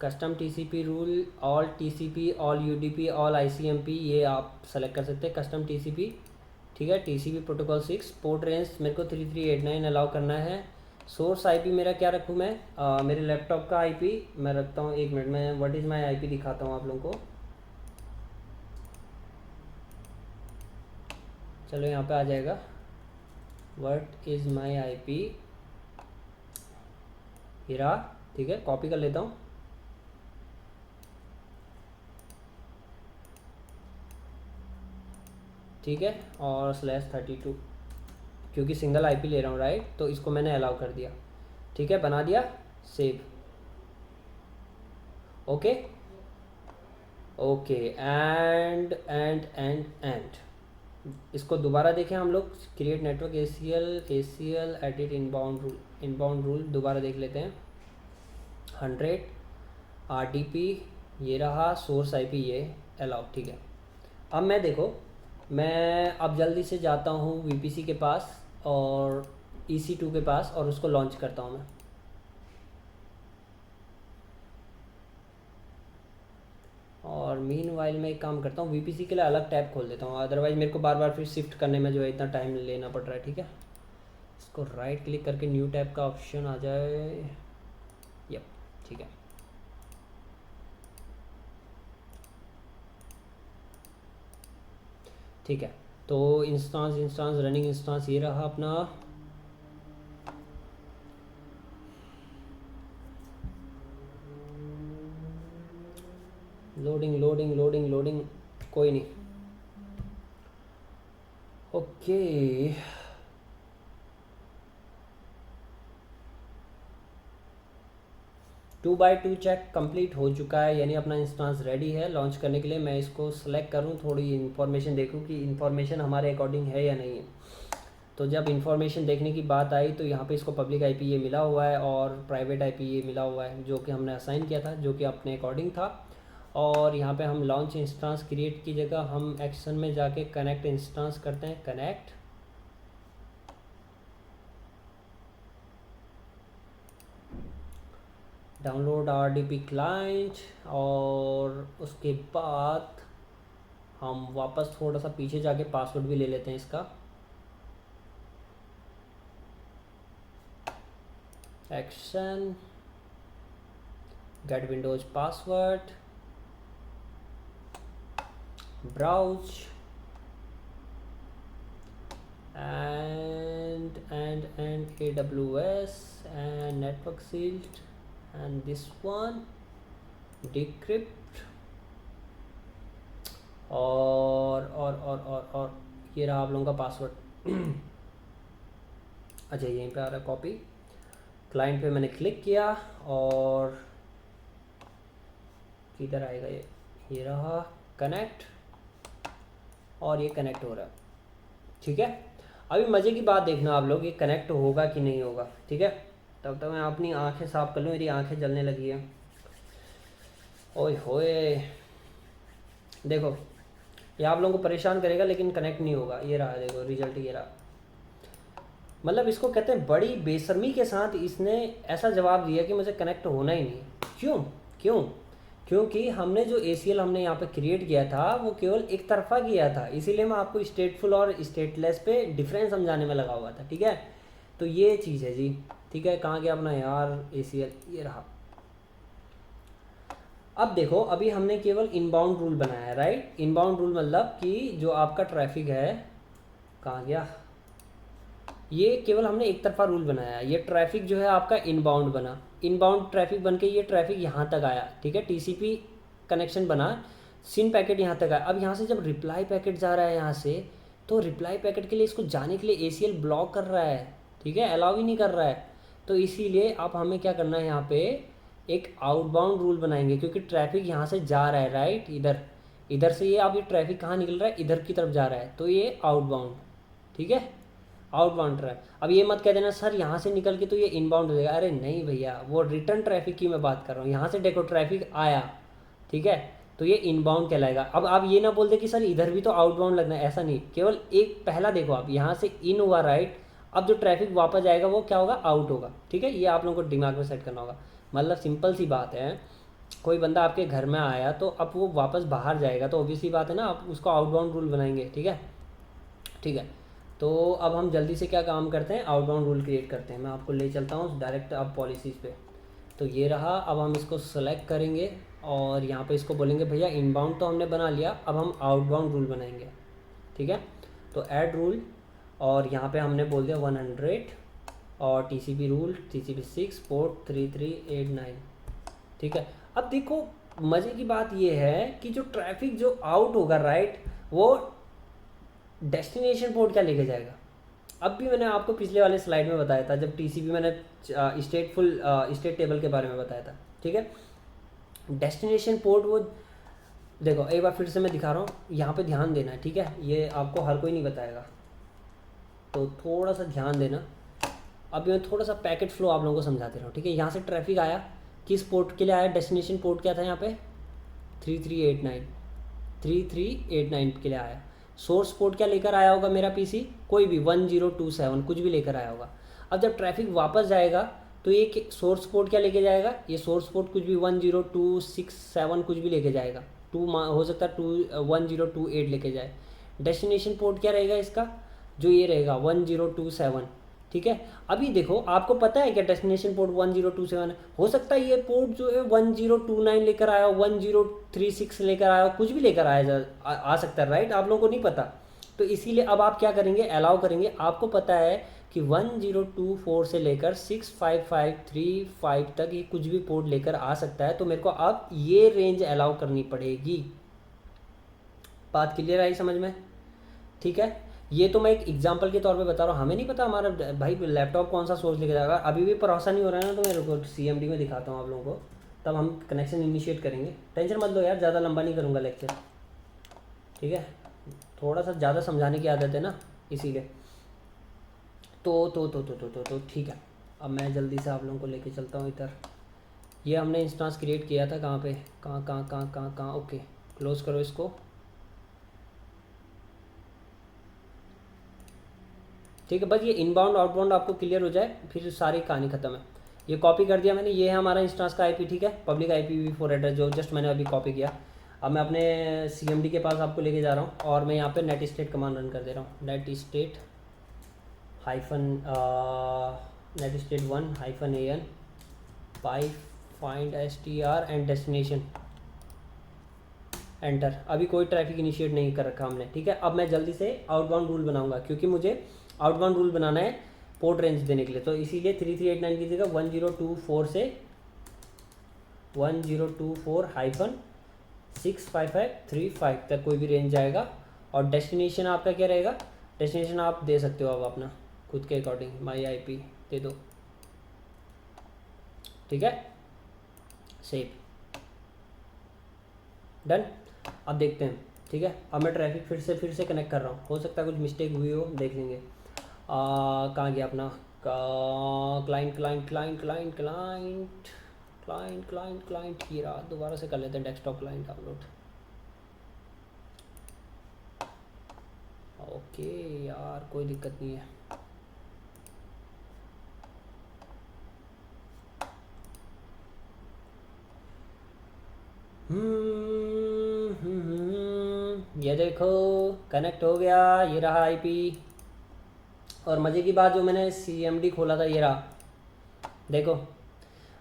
S1: Custom TCP rule, all TCP, all UDP, all ICMP, ये आप सेलेक्ट कर सकते हैं, कस्टम TCP। ठीक है, TCP प्रोटोकॉल 6, पोर्ट रेंज मेरे को 3389 अलाउ करना है। सोर्स IP मेरा क्या रखूँ मैं, मेरे लैपटॉप का IP मैं रखता हूँ, 1 मिनट में व्हाट इज़ माई IP दिखाता हूँ आप लोगों को। चलो यहाँ पे आ जाएगा, व्हाट इज़ माई IP, हीरा। ठीक है, कॉपी कर लेता हूँ। ठीक है, और /32 क्योंकि सिंगल IP ले रहा हूँ राइट, तो इसको मैंने अलाउ कर दिया। ठीक है, बना दिया, सेव। ओके ओके, एंड इसको दोबारा देखें हम लोग, create network ACL edit inbound rule दोबारा देख लेते हैं। 100 RDP ये रहा सोर्स आईपी, ये अलाउ, ठीक है। अब मैं देखो, मैं अब जल्दी से जाता हूँ वीपीसी के पास और EC2 के पास और उसको लॉन्च करता हूँ मैं। और मीनवाइल मैं एक काम करता हूँ, वीपीसी के लिए अलग टैब खोल देता हूँ, अदरवाइज़ मेरे को बार बार फिर शिफ्ट करने में जो है इतना टाइम लेना पड़ रहा है, ठीक है। इसको राइट क्लिक करके न्यू टैब का ऑप्शन आ जाए, यप, ठीक है। ठीक है, तो इंस्टांस रनिंग इंस्टांस ये रहा अपना। लोडिंग लोडिंग लोडिंग लोडिंग, कोई नहीं, ओके। 2x2 चेक कंप्लीट हो चुका है, यानी अपना इंस्टांस रेडी है लॉन्च करने के लिए। मैं इसको सेलेक्ट करूँ, थोड़ी इन्फॉर्मेशन देखूँ कि इन्फॉर्मेशन हमारे अकॉर्डिंग है या नहीं है। तो जब इन्फॉर्मेशन देखने की बात आई तो यहाँ पे इसको पब्लिक आईपी ये मिला हुआ है और प्राइवेट आईपी ये मिला हुआ है, जो कि हमने असाइन किया था, जो कि अपने अकॉर्डिंग था। और यहाँ पे हम लॉन्च इंस्टांस क्रिएट की जगह हम एक्शन में जाके कनेक्ट इंस्टांस करते हैं, कनेक्ट। डाउनलोड RDP क्लाइंट, और उसके बाद हम वापस थोड़ा सा पीछे जाके पासवर्ड भी ले लेते हैं इसका। Action, get Windows password, browse, and AWS and network sealed, and this one decrypt, और ये रहा आप लोगों का पासवर्ड। अच्छा, यहीं पे आ रहा है कॉपी, क्लाइंट पे मैंने क्लिक किया और किधर आएगा ये रहा कनेक्ट, और ये कनेक्ट हो रहा है, ठीक है। अभी मज़े की बात देखना आप लोग, ये कनेक्ट होगा कि नहीं होगा, ठीक है। तब तक मैं अपनी आंखें साफ कर लूँ, मेरी आंखें जलने लगी है। ओए होए, देखो ये आप लोगों को परेशान करेगा लेकिन कनेक्ट नहीं होगा। ये रहा, देखो रिजल्ट ये रहा। मतलब इसको कहते हैं बड़ी बेशर्मी के साथ इसने ऐसा जवाब दिया कि मुझे कनेक्ट होना ही नहीं। क्यों क्यों? क्योंकि हमने जो ACL हमने यहाँ पे क्रिएट किया था वो केवल एक तरफा किया था, इसीलिए मैं आपको स्टेटफुल और स्टेटलेस पे डिफरेंस समझाने में लगा हुआ था, ठीक है। तो ये चीज़ है जी, ठीक है। कहाँ गया अपना यार ACL, ये रहा। अब देखो, अभी हमने केवल इनबाउंड रूल बनाया है, राइट। इनबाउंड रूल मतलब कि जो आपका ट्रैफिक है, कहाँ गया, ये केवल हमने एक तरफा रूल बनाया है। ये ट्रैफिक जो है आपका इनबाउंड बना, इनबाउंड ट्रैफिक बन के ये ट्रैफिक यहाँ तक आया, ठीक है। TCP कनेक्शन बना, सिन पैकेट यहाँ तक आया। अब यहाँ से जब रिप्लाई पैकेट जा रहा है यहाँ से, तो रिप्लाई पैकेट के लिए इसको जाने के लिए ACL ब्लॉक कर रहा है, ठीक है, अलाउ ही नहीं कर रहा है। तो इसीलिए अब हमें क्या करना है, यहाँ पे एक आउटबाउंड रूल बनाएंगे, क्योंकि ट्रैफिक यहाँ से जा रहा है, राइट। इधर से ये अब ये ट्रैफिक कहाँ निकल रहा है, इधर की तरफ जा रहा है, तो ये आउटबाउंड, ठीक है, आउटबाउंड ट्रैफिक। अब ये मत कह देना सर यहाँ से निकल के तो ये इनबाउंड हो जाएगा। अरे नहीं भैया, वो रिटर्न ट्रैफिक की मैं बात कर रहा हूँ। यहाँ से देखो ट्रैफिक आया, ठीक है, तो ये इनबाउंड कहलाएगा। अब आप ये ना बोल दे कि सर इधर भी तो आउटबाउंड लगना है, ऐसा नहीं। केवल एक पहला देखो, आप यहाँ से इन हुआ, राइट। अब जो ट्रैफिक वापस जाएगा वो क्या होगा, आउट होगा, ठीक है। ये आप लोगों को दिमाग में सेट करना होगा। मतलब सिंपल सी बात है, कोई बंदा आपके घर में आया तो अब वो वापस बाहर जाएगा, तो ऑब्वियसली बात है ना, आप उसको आउटबाउंड रूल बनाएंगे, ठीक है, ठीक है। तो अब हम जल्दी से क्या काम करते हैं, आउटबाउंड रूल क्रिएट करते हैं। मैं आपको ले चलता हूँ डायरेक्ट अब पॉलिसीज़ पे। तो ये रहा, अब हम इसको सेलेक्ट करेंगे और यहाँ पे इसको बोलेंगे भैया इनबाउंड तो हमने बना लिया, अब हम आउटबाउंड रूल बनाएंगे, ठीक है। तो ऐड रूल, और यहाँ पे हमने बोल दिया 100, और TCP रूल TCP6 पोर्ट 3389, ठीक है। अब देखो मज़े की बात ये है कि जो ट्रैफिक जो आउट होगा, राइट, वो डेस्टिनेशन पोर्ट क्या लेके जाएगा। अब भी मैंने आपको पिछले वाले स्लाइड में बताया था, जब TCP मैंने स्टेट टेबल के बारे में बताया था, ठीक है। डेस्टिनेशन पोर्ट वो देखो, एक बार फिर से मैं दिखा रहा हूँ, यहाँ पे ध्यान देना है, ठीक है। ये आपको हर कोई नहीं बताएगा, तो थोड़ा सा ध्यान देना। अभी मैं थोड़ा सा पैकेट फ्लो आप लोगों को समझाते रहा हूँ, ठीक है। यहाँ से ट्रैफिक आया, किस पोर्ट के लिए आया, डेस्टिनेशन पोर्ट क्या था यहाँ पे, 3389 के लिए आया। सोर्स पोर्ट क्या लेकर आया होगा मेरा पीसी, कोई भी 1027 कुछ भी लेकर आया होगा। अब जब ट्रैफिक वापस जाएगा तो ये सोर्स पोर्ट क्या लेके जाएगा, ये सोर्स पोर्ट कुछ भी 10267 कुछ भी लेके जाएगा, हो सकता है 1028 लेके जाए। डेस्टिनेशन पोर्ट क्या रहेगा इसका, जो ये रहेगा 1027। ठीक है, अभी देखो आपको पता है क्या डेस्टिनेशन पोर्ट 1027 है, हो सकता है ये पोर्ट जो है 1029 लेकर आया हो, 1036 लेकर आया हो, कुछ भी लेकर आ सकता है, राइट। आप लोगों को नहीं पता, तो इसीलिए अब आप क्या करेंगे, अलाउ करेंगे। आपको पता है कि 1024 से लेकर 65535 तक ये कुछ भी पोर्ट लेकर आ सकता है, तो मेरे को अब ये रेंज अलाउ करनी पड़ेगी। बात क्लियर आई समझ में? ठीक है, ये तो मैं एक एग्जांपल के तौर पे बता रहा हूँ, हमें नहीं पता हमारा भाई लैपटॉप कौन सा सोर्स लेके जाएगा। अभी भी भरोसा नहीं हो रहा है ना, तो मेरे को CMD में दिखाता हूँ आप लोगों को, तब हम कनेक्शन इनिशिएट करेंगे। टेंशन मत लो यार, ज़्यादा लंबा नहीं करूँगा लेक्चर, ठीक है, थोड़ा सा ज़्यादा समझाने की आदत है ना, इसीलिए। तो ठीक है, अब मैं जल्दी से आप लोगों को लेके चलता हूँ इधर। ये हमने इंस्टांस क्रिएट किया था कहाँ पे, कहाँ, ओके क्लोज करो इसको। ठीक है, बस ये इनबाउंड आउटबाउंड आपको क्लियर हो जाए, फिर सारी कहानी खत्म है। ये कॉपी कर दिया मैंने, ये है हमारा इंस्टांस का IP, ठीक है, पब्लिक IPv4 एड्रेस जो जस्ट मैंने अभी कॉपी किया। अब मैं अपने CMD के पास आपको लेके जा रहा हूँ, और मैं यहाँ पे नेट स्टेट कमांड रन कर दे रहा हूँ, net state 1-an pi find str and destination, enter. अभी कोई ट्रैफिक इनिशिएट नहीं कर रखा हमने, ठीक है। अब मैं जल्दी से आउटबाउंड रूल बनाऊंगा, क्योंकि मुझे आउटबाउंड रूल बनाना है पोर्ट रेंज देने के लिए, तो इसीलिए 3389 की जगह 1024 से 1024-65535 तक कोई भी रेंज जाएगा। और डेस्टिनेशन आपका क्या रहेगा, डेस्टिनेशन आप दे सकते हो अब अपना खुद के अकॉर्डिंग, माई IP दे दो, ठीक है, सेव, डन। अब देखते हैं, ठीक है। अब मैं ट्रैफिक फिर से कनेक्ट कर रहा हूँ, हो सकता है कुछ मिस्टेक हुई हो, देख लेंगे। कहाँ गया अपना क्लाइंट ही रहा, दोबारा से कर लेते हैं डेस्कटॉप क्लाइंट डाउनलोड। ओके यार, कोई दिक्कत नहीं है। ये देखो कनेक्ट हो गया, ये रहा IP। और मज़े की बात, जो मैंने CMD खोला था ये रहा, देखो।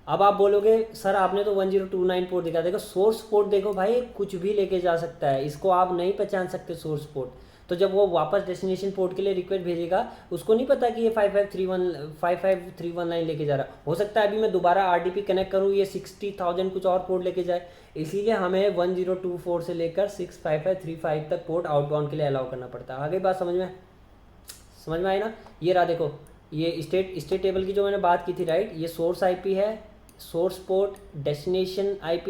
S1: अब आप बोलोगे सर आपने तो 1029 पोर्ट दिखा, देखो सोर्स पोर्ट देखो भाई, कुछ भी लेके जा सकता है, इसको आप नहीं पहचान सकते सोर्स पोर्ट। तो जब वो वापस डेस्टिनेशन पोर्ट के लिए रिक्वेस्ट भेजेगा, उसको नहीं पता कि ये 55319 लेके जा रहा है। हो सकता है अभी मैं दोबारा RDP कनेक्ट करूँ, ये 60,000 कुछ और पोर्ट लेके जाए, इसीलिए हमें 1024 से लेकर 65535 तक पोर्ट आउटबाउंड के लिए अलाउ करना पड़ता है। आगे बात समझ में आई ना। ये रहा देखो, ये स्टेट टेबल की जो मैंने बात की थी, राइट, ये सोर्स IP है, source port, destination IP,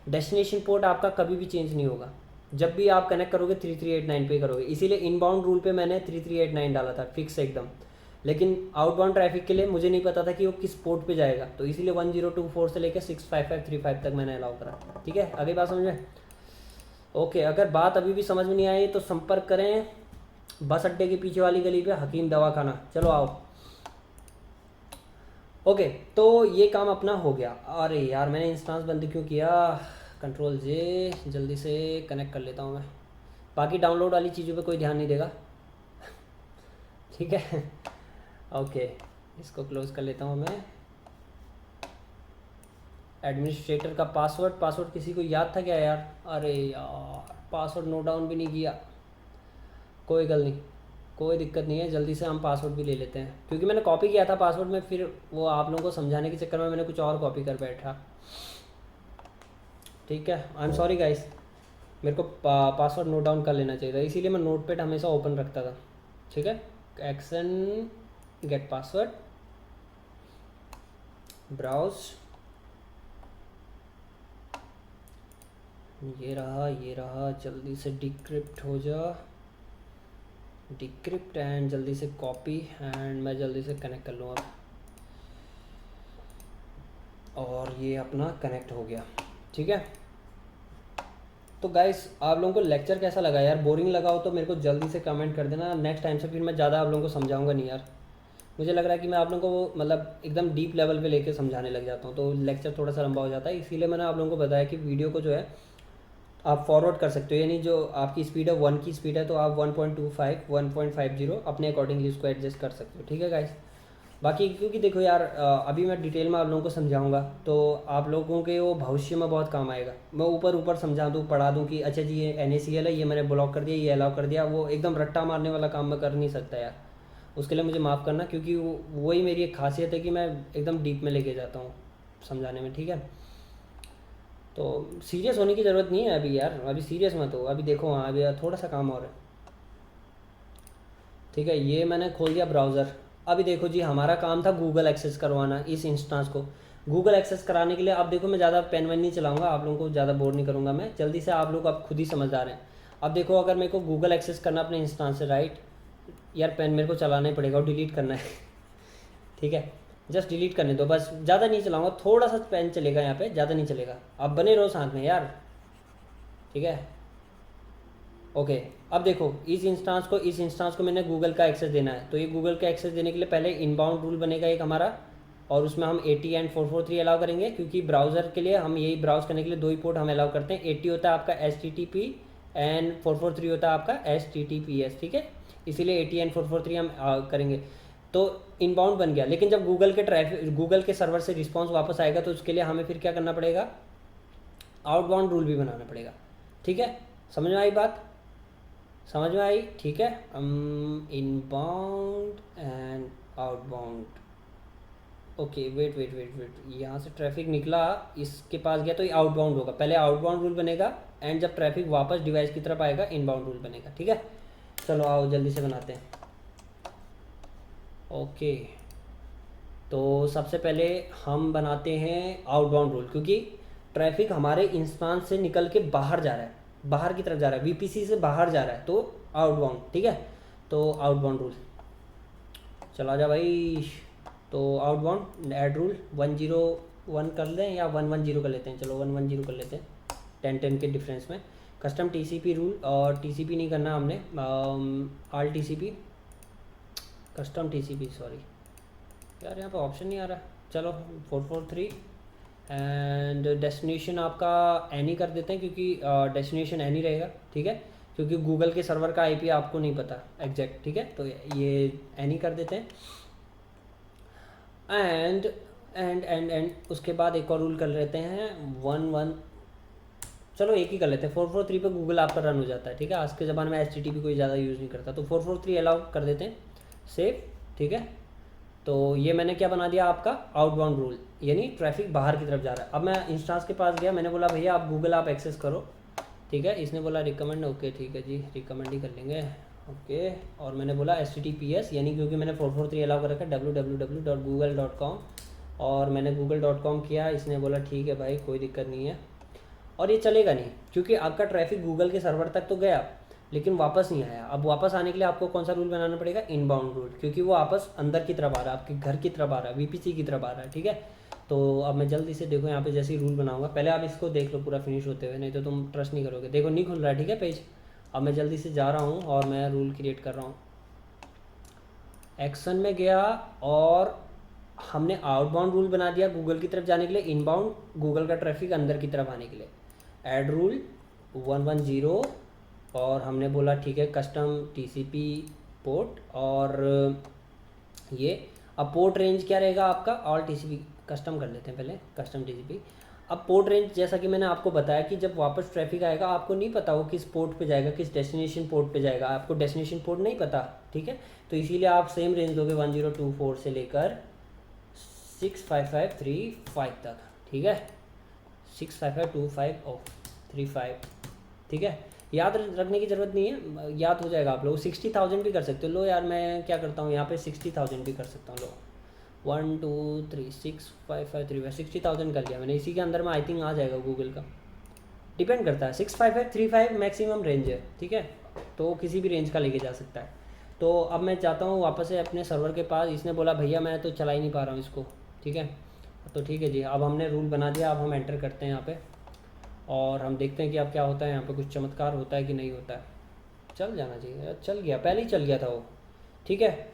S1: destination port आपका कभी भी चेंज नहीं होगा, जब भी आप कनेक्ट करोगे 3389 पे करोगे। इसीलिए इनबाउंड रूल पे मैंने 3389 डाला था, फिक्स एकदम। लेकिन आउटबाउंड ट्रैफिक के लिए मुझे नहीं पता था कि वो किस पोर्ट पे जाएगा, तो इसीलिए 1024 से लेकर 65535 तक मैंने अलाउ करा, ठीक है। आगे बात समझ में? ओके, अगर बात अभी भी समझ में नहीं आई तो संपर्क करें बस अड्डे के पीछे वाली गली पे हकीम दवाखाना, चलो आओ। ओके, तो ये काम अपना हो गया। अरे यार मैंने इंस्टांस बंद क्यों किया, Ctrl+J, जल्दी से कनेक्ट कर लेता हूँ मैं। बाकी डाउनलोड वाली चीज़ों पे कोई ध्यान नहीं देगा, ठीक है। ओके, इसको क्लोज कर लेता हूँ मैं। एडमिनिस्ट्रेटर का पासवर्ड किसी को याद था क्या यार? अरे यार पासवर्ड नोट डाउन भी नहीं किया, कोई गल नहीं, कोई दिक्कत नहीं है, जल्दी से हम पासवर्ड भी ले लेते हैं, क्योंकि मैंने कॉपी किया था पासवर्ड में, फिर वो आप लोगों को समझाने के चक्कर में मैंने कुछ और कॉपी कर बैठा, ठीक है। आई एम सॉरी गाइस, मेरे को पासवर्ड नोट डाउन कर लेना चाहिए था, इसीलिए मैं नोटपैड हमेशा ओपन रखता था, ठीक है। एक्शन गेट पासवर्ड, ब्राउज, ये रहा, जल्दी से डिक्रिप्ट हो जा, डिक्रिप्ट एंड जल्दी से कॉपी, एंड मैं जल्दी से कनेक्ट कर लूँ अब। और ये अपना कनेक्ट हो गया, ठीक है। तो गाइस आप लोगों को लेक्चर कैसा लगा यार? बोरिंग लगा हो तो मेरे को जल्दी से कमेंट कर देना, नेक्स्ट टाइम से फिर मैं ज़्यादा आप लोगों को समझाऊंगा नहीं यार। मुझे लग रहा है कि मैं आप लोगों को मतलब एकदम डीप लेवल पे लेके समझाने लग जाता हूँ, तो लेक्चर थोड़ा सा लंबा हो जाता है। इसीलिए मैंने आप लोगों को बताया कि वीडियो को जो है आप फॉरवर्ड कर सकते हो, यानी जो आपकी स्पीड है 1 की स्पीड है तो आप 1.25 1.50 अपने अकॉर्डिंगली उसको एडजस्ट कर सकते हो, ठीक है गाइस। बाकी क्योंकि देखो यार अभी मैं डिटेल में आप लोगों को समझाऊंगा तो आप लोगों के वो भविष्य में बहुत काम आएगा। मैं ऊपर ऊपर समझा दूँ, पढ़ा दूँ कि अच्छा जी ये NaCl है, ये मैंने ब्लॉक कर दिया, ये अलाउ कर दिया, वो एकदम रट्टा मारने वाला काम मैं कर नहीं सकता यार। उसके लिए मुझे माफ़ करना, क्योंकि वही मेरी एक खासियत है कि मैं एकदम डीप में लेके जाता हूँ समझाने में, ठीक है। तो सीरियस होने की ज़रूरत नहीं है अभी यार, अभी सीरियस मत हो। अभी देखो हाँ अभी थोड़ा सा काम और है, ठीक है। ये मैंने खोल दिया ब्राउज़र। अभी देखो जी हमारा काम था गूगल एक्सेस करवाना इस इंस्टांस को। गूगल एक्सेस कराने के लिए अब देखो मैं ज़्यादा पेन वेन नहीं चलाऊंगा, आप लोगों को ज़्यादा बोर नहीं करूँगा मैं, जल्दी से आप लोग अब खुद ही समझदार हैं। अब देखो अगर मेरे को गूगल एक्सेस करना अपने इंस्टांस से, राइट यार, पेन मेरे को चलाना ही पड़ेगा और डिलीट करना है ठीक है, जस्ट डिलीट करने दो बस, ज़्यादा नहीं चलाऊंगा, थोड़ा सा पेन चलेगा यहाँ पे, ज़्यादा नहीं चलेगा। अब बने रहो साथ में यार, ठीक है। ओके अब देखो इस इंस्टांस को मैंने गूगल का एक्सेस देना है, तो ये गूगल का एक्सेस देने के लिए पहले इनबाउंड रूल बनेगा एक हमारा, और उसमें हम 80 एंड 443 अलाउ करेंगे, क्योंकि ब्राउज़र के लिए हम यही ब्राउज करने के लिए 2 ही पोर्ट हम अलाउ करते हैं। 80 होता है आपका HTTP एंड 443 होता है आपका HTTPS, ठीक है। इसीलिए 80 एंड 443 हम करेंगे। तो इनबाउंड बन गया, लेकिन जब गूगल के सर्वर से रिस्पॉन्स वापस आएगा तो उसके लिए हमें फिर क्या करना पड़ेगा, आउटबाउंड रूल भी बनाना पड़ेगा, ठीक है। समझ में आई बात? समझ में आई, ठीक है। Inbound and outbound, okay wait wait wait wait, यहाँ से ट्रैफिक निकला इसके पास गया तो ये आउटबाउंड होगा, पहले आउटबाउंड रूल बनेगा एंड जब ट्रैफिक वापस डिवाइस की तरफ आएगा इनबाउंड रूल बनेगा, ठीक है। चलो आओ जल्दी से बनाते हैं। ओके तो सबसे पहले हम बनाते हैं आउटबाउंड रूल, क्योंकि ट्रैफिक हमारे इंस्टांस से निकल के बाहर जा रहा है, बाहर की तरफ जा रहा है, VPC से बाहर जा रहा है, तो आउटबाउंड, ठीक है। तो आउटबाउंड रूल चला जा भाई। तो आउटबाउंड ऐड रूल 101 कर लें या 110 कर लेते हैं, चलो 110 कर लेते हैं, 10 के डिफरेंस में। कस्टम TCP रूल, और TCP नहीं करना हमने, all TCP, custom TCP, sorry यार यहाँ पे ऑप्शन नहीं आ रहा। चलो 443 एंड डेस्टिनेशन आपका एनी कर देते हैं, क्योंकि डेस्टिनेशन एनी रहेगा, ठीक है, क्योंकि गूगल के सर्वर का IP आपको नहीं पता एग्जैक्ट, ठीक है, तो ये एनी कर देते हैं। एंड उसके बाद एक और रूल कर लेते हैं 11, चलो एक ही कर लेते हैं, 443 पे गूगल आपका रन हो जाता है, ठीक है। आज के ज़माने में HTTP कोई ज़्यादा यूज़ नहीं करता, तो 443 अलाउ कर देते हैं, सेव, ठीक है। तो ये मैंने क्या बना दिया आपका आउटबाउंड रूल, यानी ट्रैफिक बाहर की तरफ जा रहा है। अब मैं इंस्टांस के पास गया, मैंने बोला भैया आप गूगल आप एक्सेस करो, ठीक है। इसने बोला रिकमेंड, ओके ठीक है जी रिकमेंड ही कर लेंगे, ओके। और मैंने बोला HTTPS, यानी क्योंकि मैंने 443 अलाउ कर रखा है, www.google.com, और मैंने google.com किया, इसने बोला ठीक है भाई कोई दिक्कत नहीं है। और ये चलेगा नहीं, क्योंकि आपका ट्रैफिक गूगल के सर्वर तक तो गया लेकिन वापस नहीं आया। अब वापस आने के लिए आपको कौन सा रूल बनाना पड़ेगा, इनबाउंड रूल, क्योंकि वो वापस अंदर की तरफ आ रहा है, आपके घर की तरफ आ रहा है, VPC की तरफ आ रहा है, ठीक है। तो अब मैं जल्दी से देखो यहाँ पे जैसे ही रूल बनाऊंगा, पहले आप इसको देख लो पूरा फिनिश होते हुए, नहीं तो तुम ट्रस्ट नहीं करोगे। देखो नहीं खुल रहा है, ठीक है पेज। अब मैं जल्दी से जा रहा हूँ और मैं रूल क्रिएट कर रहा हूँ, एक्शन में गया और हमने आउटबाउंड रूल बना दिया गूगल की तरफ जाने के लिए, इनबाउंड गूगल का ट्रैफिक अंदर की तरफ आने के लिए ऐड रूल 110, और हमने बोला ठीक है कस्टम TCP पोर्ट, और ये अब पोर्ट रेंज क्या रहेगा आपका, ऑल TCP कस्टम कर लेते हैं पहले, कस्टम TCP। अब पोर्ट रेंज जैसा कि मैंने आपको बताया कि जब वापस ट्रैफिक आएगा आपको नहीं पता वो किस पोर्ट पे जाएगा, किस डेस्टिनेशन पोर्ट पे जाएगा, आपको डेस्टिनेशन पोर्ट नहीं पता, ठीक है। तो इसीलिए आप सेम रेंज दोगे 1024 से लेकर 65535 तक, ठीक है, 6552535, ठीक है। याद रखने की ज़रूरत नहीं है, याद हो जाएगा आप लोग। 60,000 भी कर सकते हो, लो यार मैं क्या करता हूँ यहाँ पे 60,000 भी कर सकता हूँ, लो 1 2 3 6 5 5 3 60,000 कर लिया मैंने, इसी के अंदर में आई थिंक आ जाएगा गूगल का, डिपेंड करता है। 65535 मैक्सिमम रेंज है, ठीक है, तो किसी भी रेंज का लेके जा सकता है। तो अब मैं चाहता हूँ वापस से अपने सर्वर के पास, इसने बोला भैया मैं तो चला ही नहीं पा रहा हूँ इसको, ठीक है। तो ठीक है जी, अब हमने रूल बना दिया, अब हम एंटर करते हैं यहाँ पे और हम देखते हैं कि अब क्या होता है, यहाँ पे कुछ चमत्कार होता है कि नहीं होता है। चल जाना चाहिए, चल गया, पहले ही चल गया था वो। ठीक है,